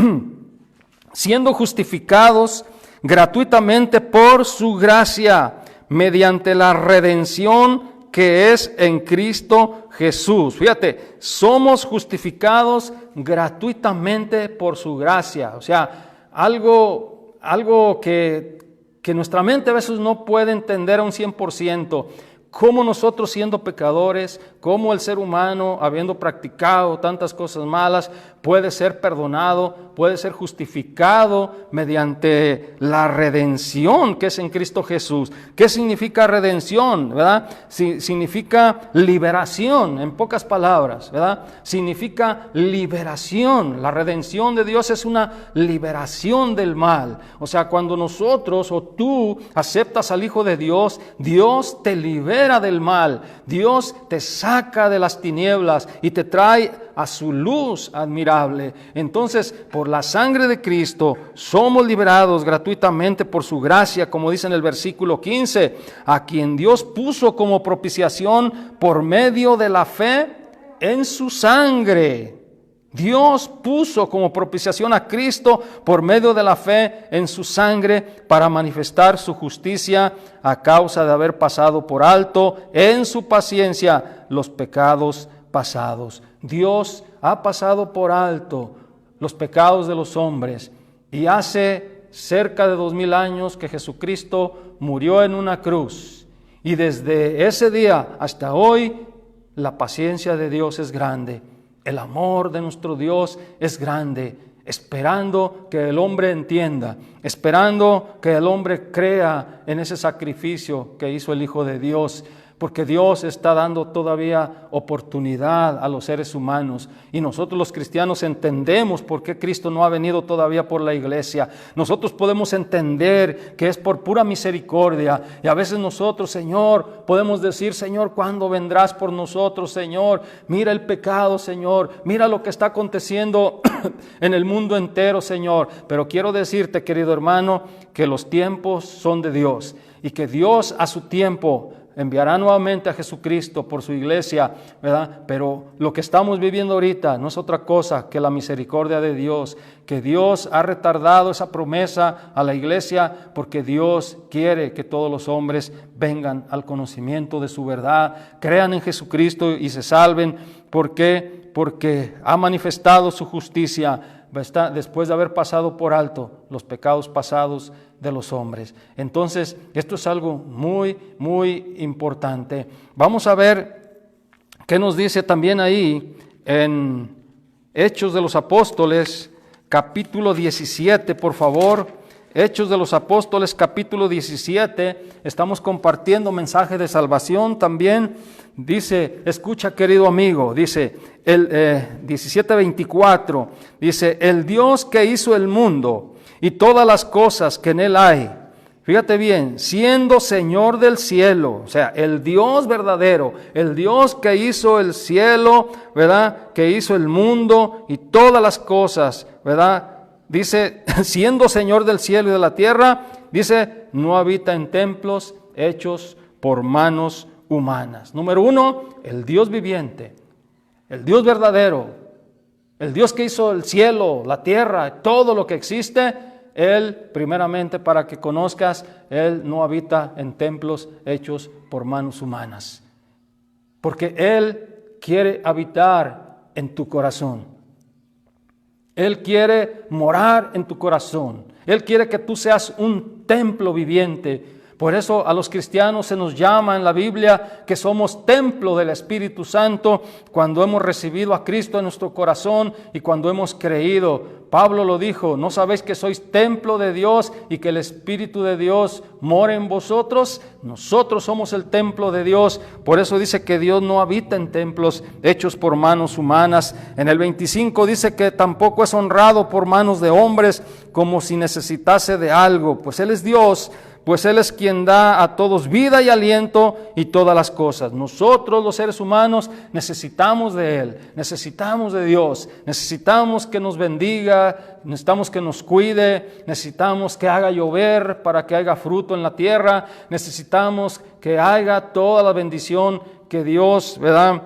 siendo justificados gratuitamente por su gracia, mediante la redención que es en Cristo Jesús. Fíjate, somos justificados gratuitamente por su gracia. O sea, algo que nuestra mente a veces no puede entender a un 100%. Cómo nosotros siendo pecadores, cómo el ser humano, habiendo practicado tantas cosas malas, puede ser perdonado, puede ser justificado mediante la redención que es en Cristo Jesús. ¿Qué significa redención? ¿Verdad? Significa liberación, en pocas palabras, ¿verdad? Significa liberación. La redención de Dios es una liberación del mal. O sea, cuando nosotros o tú aceptas al Hijo de Dios, Dios te libera del mal. Dios te saca de las tinieblas y te trae a su luz admirable. Entonces, por la sangre de Cristo somos liberados gratuitamente por su gracia, como dice en el versículo 15, a quien Dios puso como propiciación por medio de la fe en su sangre. Dios puso como propiciación a Cristo por medio de la fe en su sangre para manifestar su justicia a causa de haber pasado por alto en su paciencia los pecados pasados. Dios ha pasado por alto los pecados de los hombres y hace cerca de 2000 años que Jesucristo murió en una cruz, y desde ese día hasta hoy la paciencia de Dios es grande. El amor de nuestro Dios es grande, esperando que el hombre entienda, esperando que el hombre crea en ese sacrificio que hizo el Hijo de Dios. Porque Dios está dando todavía oportunidad a los seres humanos. Y nosotros los cristianos entendemos por qué Cristo no ha venido todavía por la iglesia. Nosotros podemos entender que es por pura misericordia. Y a veces nosotros, Señor, podemos decir, Señor, ¿cuándo vendrás por nosotros, Señor? Mira el pecado, Señor. Mira lo que está aconteciendo en el mundo entero, Señor. Pero quiero decirte, querido hermano, que los tiempos son de Dios. Y que Dios a su tiempo enviará nuevamente a Jesucristo por su iglesia, ¿verdad? Pero lo que estamos viviendo ahorita no es otra cosa que la misericordia de Dios, que Dios ha retardado esa promesa a la iglesia porque Dios quiere que todos los hombres vengan al conocimiento de su verdad, crean en Jesucristo y se salven. ¿Por qué? Porque ha manifestado su justicia después de haber pasado por alto los pecados pasados de los hombres. Entonces, esto es algo muy, muy importante. Vamos a ver qué nos dice también ahí en Hechos de los Apóstoles, capítulo 17, por favor. Hechos de los Apóstoles, capítulo 17. Estamos compartiendo mensaje de salvación también. Dice, escucha, querido amigo, dice el 17:24, dice, el Dios que hizo el mundo y todas las cosas que en él hay, fíjate bien, siendo Señor del cielo, o sea, el Dios verdadero, el Dios que hizo el cielo, ¿verdad? Que hizo el mundo y todas las cosas, ¿verdad? Dice, siendo Señor del cielo y de la tierra, dice, no habita en templos hechos por manos humanas. Número uno, el Dios viviente, el Dios verdadero, el Dios que hizo el cielo, la tierra, todo lo que existe. Él, primeramente, para que conozcas, Él no habita en templos hechos por manos humanas. Porque Él quiere habitar en tu corazón. Él quiere morar en tu corazón. Él quiere que tú seas un templo viviente. Por eso a los cristianos se nos llama en la Biblia que somos templo del Espíritu Santo cuando hemos recibido a Cristo en nuestro corazón y cuando hemos creído. Pablo lo dijo, ¿no sabéis que sois templo de Dios y que el Espíritu de Dios mora en vosotros? Nosotros somos el templo de Dios. Por eso dice que Dios no habita en templos hechos por manos humanas. En el 25 dice que tampoco es honrado por manos de hombres como si necesitase de algo, pues Él es Dios. Pues Él es quien da a todos vida y aliento y todas las cosas. Nosotros los seres humanos necesitamos de Él, necesitamos de Dios, necesitamos que nos bendiga, necesitamos que nos cuide, necesitamos que haga llover para que haya fruto en la tierra, necesitamos que haya toda la bendición que Dios, ¿verdad?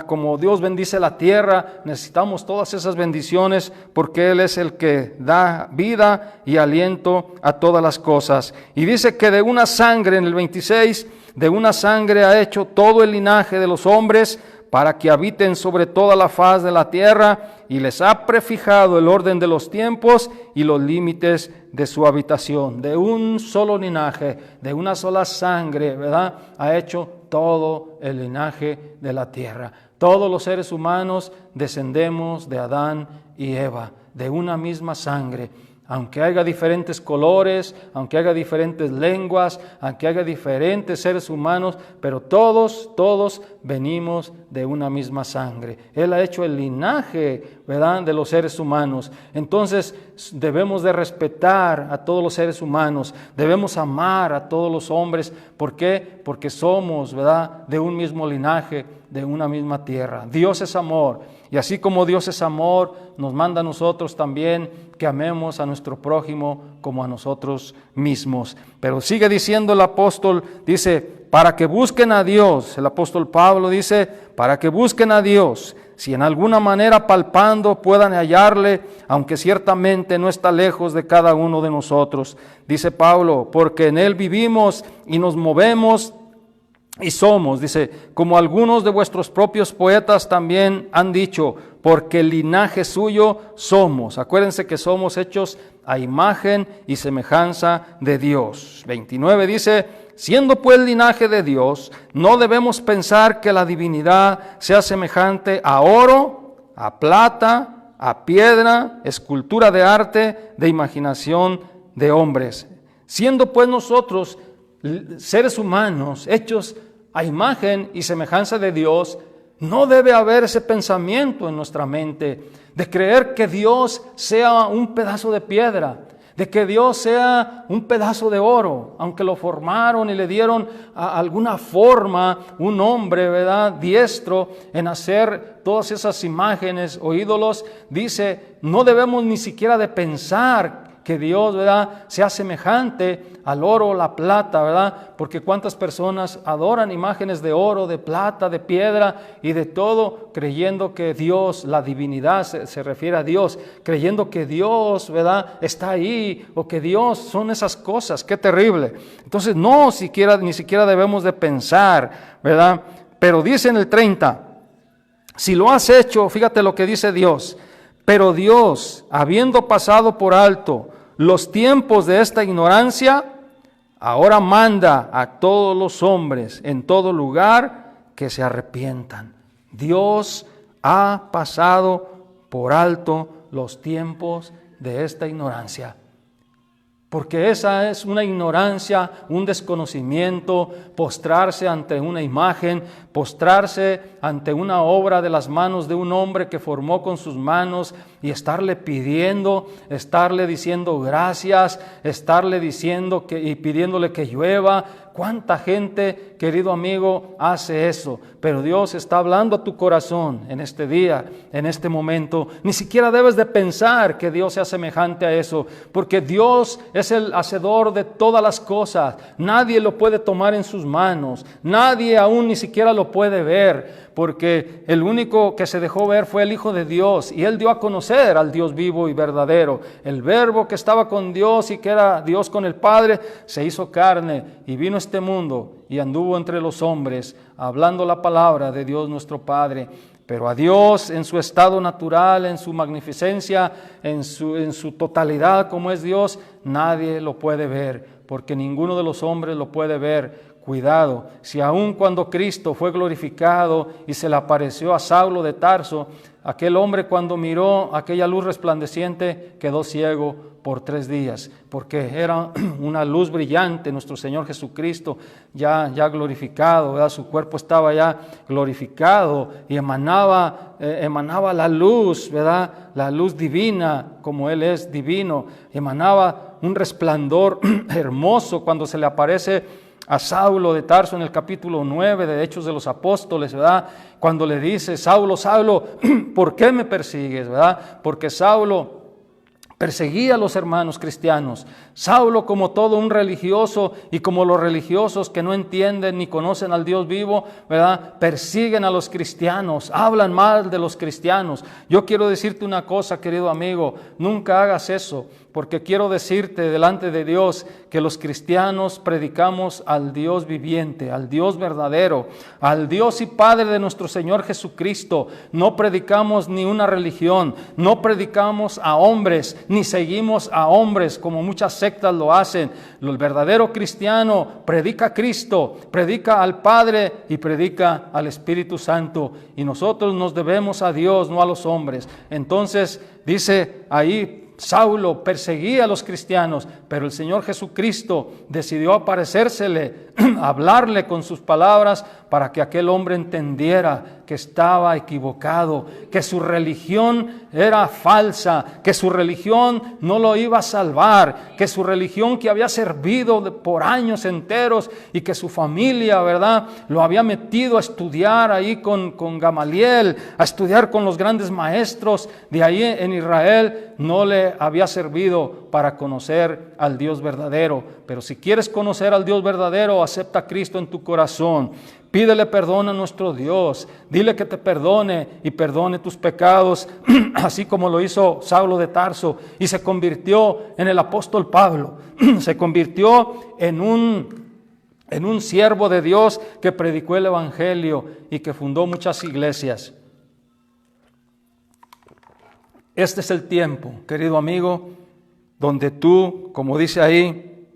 Como Dios bendice la tierra, necesitamos todas esas bendiciones porque Él es el que da vida y aliento a todas las cosas. Y dice que de una sangre, en el 26, de una sangre ha hecho todo el linaje de los hombres para que habiten sobre toda la faz de la tierra y les ha prefijado el orden de los tiempos y los límites de su habitación. De un solo linaje, de una sola sangre, ¿verdad? Ha hecho todo el linaje de la tierra. Todos los seres humanos descendemos de Adán y Eva, de una misma sangre. Aunque haya diferentes colores, aunque haya diferentes lenguas, aunque haya diferentes seres humanos, pero todos venimos de una misma sangre. Él ha hecho el linaje, ¿verdad?, de los seres humanos. Entonces debemos de respetar a todos los seres humanos, debemos amar a todos los hombres. ¿Por qué? Porque somos, ¿verdad?, de un mismo linaje, de una misma tierra. Dios es amor. Y así como Dios es amor, nos manda a nosotros también que amemos a nuestro prójimo como a nosotros mismos. Pero sigue diciendo el apóstol, dice, para que busquen a Dios. El apóstol Pablo dice, para que busquen a Dios, si en alguna manera palpando puedan hallarle, aunque ciertamente no está lejos de cada uno de nosotros. Dice Pablo, porque en Él vivimos y nos movemos y somos, dice, como algunos de vuestros propios poetas también han dicho, porque el linaje suyo somos. Acuérdense que somos hechos a imagen y semejanza de Dios. 29 dice, siendo pues linaje de Dios, no debemos pensar que la divinidad sea semejante a oro, a plata, a piedra, escultura de arte, de imaginación de hombres. Siendo pues nosotros seres humanos, hechos a imagen y semejanza de Dios, no debe haber ese pensamiento en nuestra mente de creer que Dios sea un pedazo de piedra, de que Dios sea un pedazo de oro, aunque lo formaron y le dieron alguna forma, un hombre, ¿verdad?, diestro en hacer todas esas imágenes o ídolos. Dice, no debemos ni siquiera de pensar que Dios, ¿verdad?, sea semejante al oro o la plata, ¿verdad? Porque cuántas personas adoran imágenes de oro, de plata, de piedra y de todo, creyendo que Dios, la divinidad se refiere a Dios, creyendo que Dios, ¿verdad?, está ahí, o que Dios son esas cosas. ¡Qué terrible! Entonces ni siquiera debemos de pensar, ¿verdad? Pero dice en el 30, si lo has hecho, fíjate lo que dice Dios, pero Dios, habiendo pasado por alto los tiempos de esta ignorancia, ahora manda a todos los hombres en todo lugar que se arrepientan. Dios ha pasado por alto los tiempos de esta ignorancia. Porque esa es una ignorancia, un desconocimiento, postrarse ante una imagen, postrarse ante una obra de las manos de un hombre que formó con sus manos y estarle pidiendo, estarle diciendo gracias, estarle diciendo y pidiéndole que llueva. ¿Cuánta gente, querido amigo, hace eso? Pero Dios está hablando a tu corazón en este día, en este momento. Ni siquiera debes de pensar que Dios sea semejante a eso, porque Dios es el hacedor de todas las cosas. Nadie lo puede tomar en sus manos. Nadie aún ni siquiera lo puede ver, porque el único que se dejó ver fue el Hijo de Dios, y Él dio a conocer al Dios vivo y verdadero. El Verbo que estaba con Dios y que era Dios con el Padre, se hizo carne y vino a este mundo y anduvo entre los hombres, hablando la palabra de Dios nuestro Padre. Pero a Dios en su estado natural, en su magnificencia, en su totalidad como es Dios, nadie lo puede ver, porque ninguno de los hombres lo puede ver. Cuidado, si aun cuando Cristo fue glorificado y se le apareció a Saulo de Tarso, aquel hombre cuando miró aquella luz resplandeciente quedó ciego por 3 días, porque era una luz brillante, nuestro Señor Jesucristo ya glorificado, ¿verdad? Su cuerpo estaba ya glorificado y emanaba la luz, ¿verdad?, la luz divina, como Él es divino, emanaba un resplandor hermoso cuando se le aparece a Saulo de Tarso en el capítulo 9 de Hechos de los Apóstoles, ¿verdad? Cuando le dice, Saulo, Saulo, ¿por qué me persigues?, ¿verdad? Porque Saulo perseguía a los hermanos cristianos. Saulo, como todo un religioso y como los religiosos que no entienden ni conocen al Dios vivo, ¿verdad?, persiguen a los cristianos, hablan mal de los cristianos. Yo quiero decirte una cosa, querido amigo, nunca hagas eso, porque quiero decirte delante de Dios que los cristianos predicamos al Dios viviente, al Dios verdadero, al Dios y Padre de nuestro Señor Jesucristo. No predicamos ni una religión, no predicamos a hombres, ni seguimos a hombres como muchas sectas lo hacen. El verdadero cristiano predica a Cristo, predica al Padre y predica al Espíritu Santo. Y nosotros nos debemos a Dios, no a los hombres. Entonces dice ahí, Saulo perseguía a los cristianos, pero el Señor Jesucristo decidió aparecérsele, hablarle con sus palabras para que aquel hombre entendiera que estaba equivocado, que su religión era falsa, que su religión no lo iba a salvar, que su religión que había servido por años enteros y que su familia, ¿verdad?, lo había metido a estudiar ahí con Gamaliel, a estudiar con los grandes maestros de ahí en Israel, no le había servido para conocer al Dios verdadero. Pero si quieres conocer al Dios verdadero, acepta a Cristo en tu corazón. Pídele perdón a nuestro Dios, dile que te perdone y perdone tus pecados, así como lo hizo Saulo de Tarso y se convirtió en el apóstol Pablo, se convirtió en un siervo de Dios que predicó el Evangelio y que fundó muchas iglesias. Este es el tiempo, querido amigo, donde tú, como dice ahí,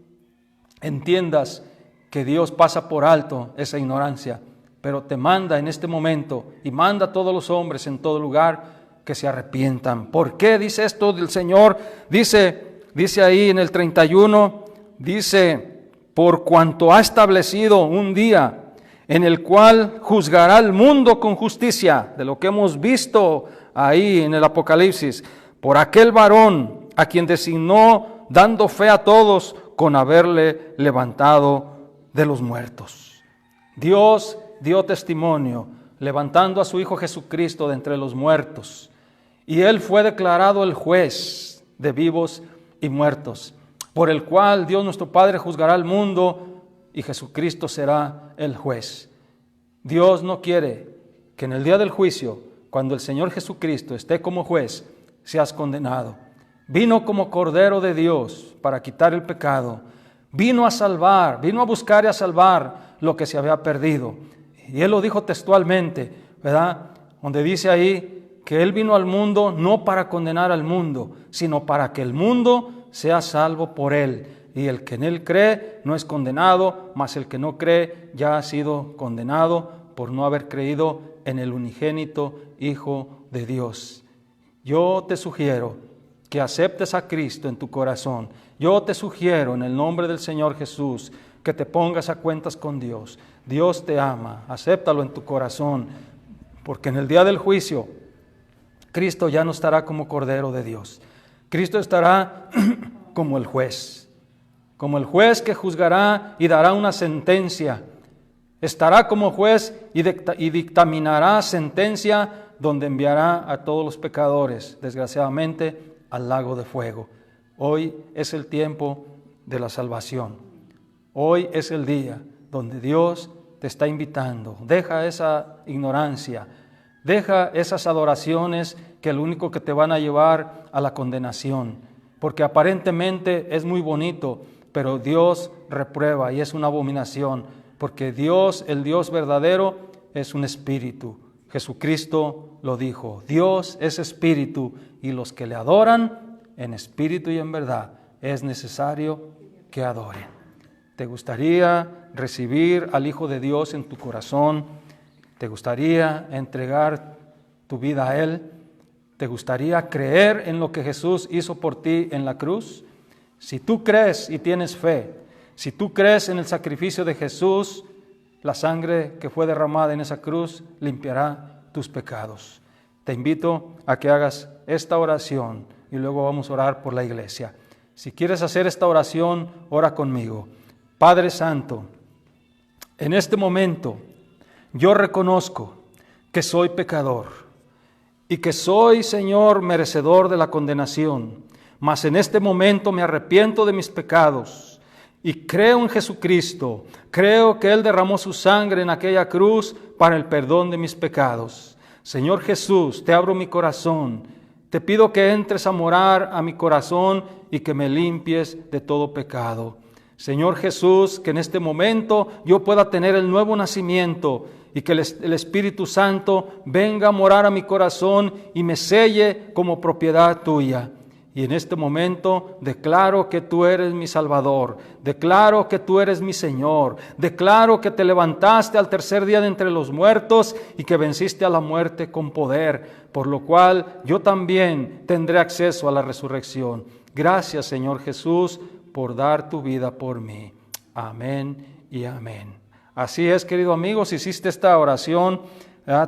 entiendas que Dios pasa por alto esa ignorancia, pero te manda en este momento y manda a todos los hombres en todo lugar que se arrepientan. ¿Por qué dice esto del Señor? Dice ahí en el 31, dice, por cuanto ha establecido un día en el cual juzgará al mundo con justicia, de lo que hemos visto ahí en el Apocalipsis, por aquel varón a quien designó, dando fe a todos con haberle levantado de los muertos. Dios dio testimonio, levantando a su Hijo Jesucristo de entre los muertos, y Él fue declarado el juez de vivos y muertos, por el cual Dios nuestro Padre juzgará al mundo y Jesucristo será el juez. Dios no quiere que en el día del juicio, cuando el Señor Jesucristo esté como juez, seas condenado. Vino como Cordero de Dios para quitar el pecado. Vino a salvar, vino a buscar y a salvar lo que se había perdido. Y Él lo dijo textualmente, ¿verdad? Donde dice ahí que Él vino al mundo no para condenar al mundo, sino para que el mundo sea salvo por Él. Y el que en Él cree no es condenado, mas el que no cree ya ha sido condenado por no haber creído en el unigénito Hijo de Dios. Yo te sugiero que aceptes a Cristo en tu corazón. Yo te sugiero en el nombre del Señor Jesús que te pongas a cuentas con Dios. Dios te ama, acéptalo en tu corazón, porque en el día del juicio Cristo ya no estará como Cordero de Dios. Cristo estará como el juez que juzgará y dará una sentencia. Estará como juez y dictaminará sentencia donde enviará a todos los pecadores, desgraciadamente, al lago de fuego. Hoy es el tiempo de la salvación. Hoy es el día donde Dios te está invitando. Deja esa ignorancia, deja esas adoraciones que lo único que te van a llevar a la condenación, porque aparentemente es muy bonito, pero Dios reprueba y es una abominación, porque Dios, el Dios verdadero, es un espíritu. Jesucristo lo dijo, Dios es espíritu y los que le adoran en espíritu y en verdad es necesario que adoren. ¿Te gustaría recibir al Hijo de Dios en tu corazón? ¿Te gustaría entregar tu vida a Él? ¿Te gustaría creer en lo que Jesús hizo por ti en la cruz? Si tú crees y tienes fe, si tú crees en el sacrificio de Jesús, la sangre que fue derramada en esa cruz limpiará tus pecados. Te invito a que hagas esta oración y luego vamos a orar por la iglesia. Si quieres hacer esta oración, ora conmigo. Padre Santo, en este momento yo reconozco que soy pecador y que soy, Señor, merecedor de la condenación, mas en este momento me arrepiento de mis pecados y creo en Jesucristo. Creo que Él derramó su sangre en aquella cruz para el perdón de mis pecados. Señor Jesús, te abro mi corazón. Te pido que entres a morar a mi corazón y que me limpies de todo pecado. Señor Jesús, que en este momento yo pueda tener el nuevo nacimiento y que el Espíritu Santo venga a morar a mi corazón y me selle como propiedad tuya. Y en este momento declaro que tú eres mi Salvador, declaro que tú eres mi Señor, declaro que te levantaste al tercer día de entre los muertos y que venciste a la muerte con poder, por lo cual yo también tendré acceso a la resurrección. Gracias, Señor Jesús, por dar tu vida por mí. Amén y amén. Así es, querido amigo, si hiciste esta oración,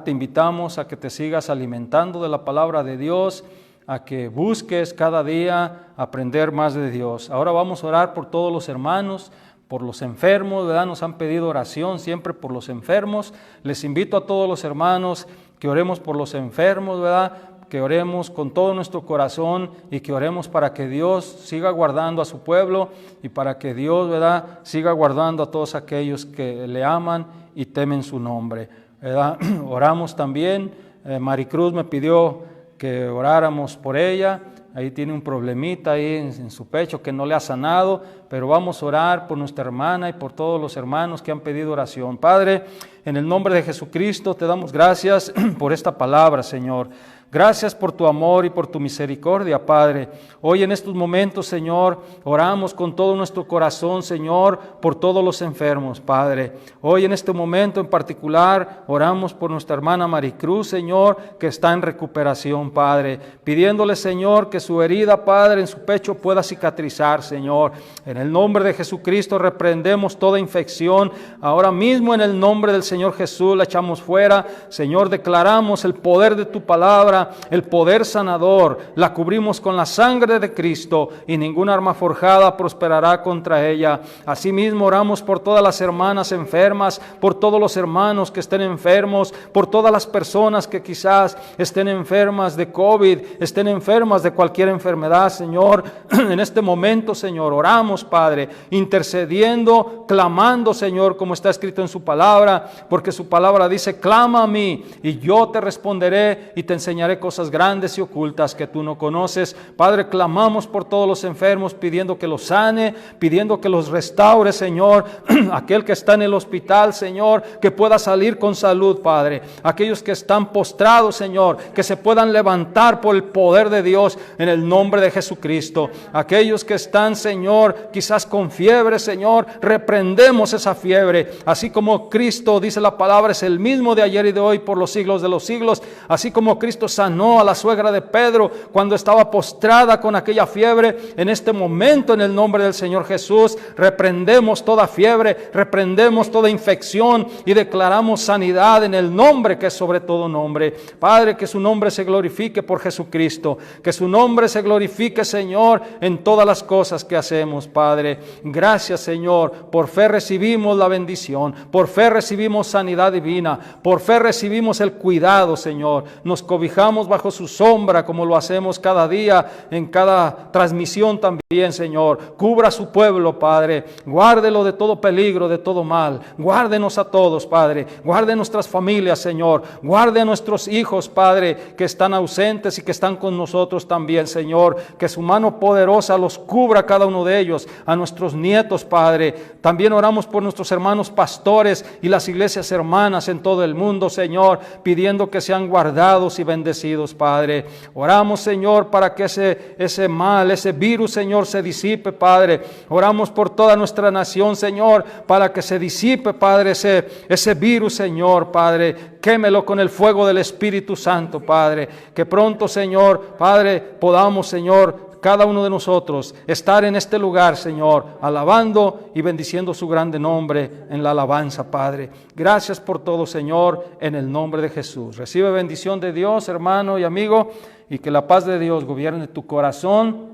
te invitamos a que te sigas alimentando de la palabra de Dios, a que busques cada día aprender más de Dios. Ahora vamos a orar por todos los hermanos, por los enfermos, ¿verdad? Nos han pedido oración siempre por los enfermos. Les invito a todos los hermanos que oremos por los enfermos, ¿verdad? Que oremos con todo nuestro corazón y que oremos para que Dios siga guardando a su pueblo y para que Dios, ¿verdad?, siga guardando a todos aquellos que le aman y temen su nombre, ¿verdad? Oramos también, Maricruz me pidió que oráramos por ella. Ahí tiene un problemita ahí en su pecho que no le ha sanado, pero vamos a orar por nuestra hermana y por todos los hermanos que han pedido oración. Padre, en el nombre de Jesucristo te damos gracias por esta palabra, Señor. Gracias por tu amor y por tu misericordia, Padre. Hoy en estos momentos, Señor, oramos con todo nuestro corazón, Señor, por todos los enfermos, Padre. Hoy en este momento en particular, oramos por nuestra hermana Maricruz, Señor, que está en recuperación, Padre. Pidiéndole, Señor, que su herida, Padre, en su pecho pueda cicatrizar, Señor. En el nombre de Jesucristo reprendemos toda infección. Ahora mismo en el nombre del Señor Jesús la echamos fuera. Señor, declaramos el poder de tu palabra, el poder sanador. La cubrimos con la sangre de Cristo y ninguna arma forjada prosperará contra ella. Asimismo oramos por todas las hermanas enfermas, por todos los hermanos que estén enfermos, por todas las personas que quizás estén enfermas de COVID, estén enfermas de cualquier enfermedad, Señor. En este momento, Señor, oramos, Padre, intercediendo, clamando, Señor, como está escrito en su palabra, porque su palabra dice: clama a mí y yo te responderé y te enseñaré cosas grandes y ocultas que tú no conoces. Padre, clamamos por todos los enfermos, pidiendo que los sane, pidiendo que los restaure, Señor. Aquel que está en el hospital, Señor, que pueda salir con salud, Padre. Aquellos que están postrados, Señor, que se puedan levantar por el poder de Dios en el nombre de Jesucristo. Aquellos que están, Señor, quizás con fiebre, Señor, reprendemos esa fiebre. Así como Cristo, dice la palabra, es el mismo de ayer y de hoy por los siglos de los siglos. Así como Cristo sanó a la suegra de Pedro cuando estaba postrada con aquella fiebre, en este momento, en el nombre del Señor Jesús, reprendemos toda fiebre, reprendemos toda infección y declaramos sanidad en el nombre que es sobre todo nombre. Padre, que su nombre se glorifique por Jesucristo, que su nombre se glorifique, Señor, en todas las cosas que hacemos, Padre. Gracias, Señor. Por fe recibimos la bendición, por fe recibimos sanidad divina, por fe recibimos el cuidado, Señor. Nos cobijamos bajo su sombra como lo hacemos cada día, en cada transmisión también, Señor. Cubra a su pueblo, Padre. Guárdelo de todo peligro, de todo mal. Guárdenos a todos, Padre. Guarde nuestras familias, Señor. Guarde a nuestros hijos, Padre, que están ausentes y que están con nosotros también, Señor. Que su mano poderosa los cubra a cada uno de ellos, a nuestros nietos, Padre. También oramos por nuestros hermanos pastores y las iglesias hermanas en todo el mundo, Señor, pidiendo que sean guardados y bendecidos, Padre. Oramos, Señor, para que ese mal, ese virus, Señor, se disipe, Padre. Oramos por toda nuestra nación, Señor, para que se disipe, Padre, ese virus, Señor, Padre. Quémelo con el fuego del Espíritu Santo, Padre. Que pronto, Señor, Padre, podamos, Señor, cada uno de nosotros estar en este lugar, Señor, alabando y bendiciendo su grande nombre en la alabanza, Padre. Gracias por todo, Señor, en el nombre de Jesús. Recibe bendición de Dios, hermano y amigo, y que la paz de Dios gobierne tu corazón,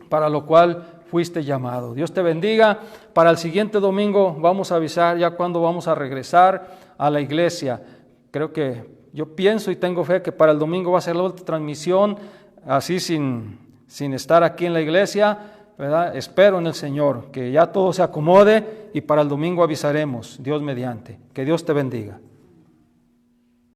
para lo cual fuiste llamado. Dios te bendiga. Para el siguiente domingo vamos a avisar ya cuándo vamos a regresar a la iglesia. Creo que yo pienso y tengo fe que para el domingo va a ser la otra transmisión, así sin estar aquí en la iglesia, ¿verdad? Espero en el Señor que ya todo se acomode y para el domingo avisaremos, Dios mediante. Que Dios te bendiga.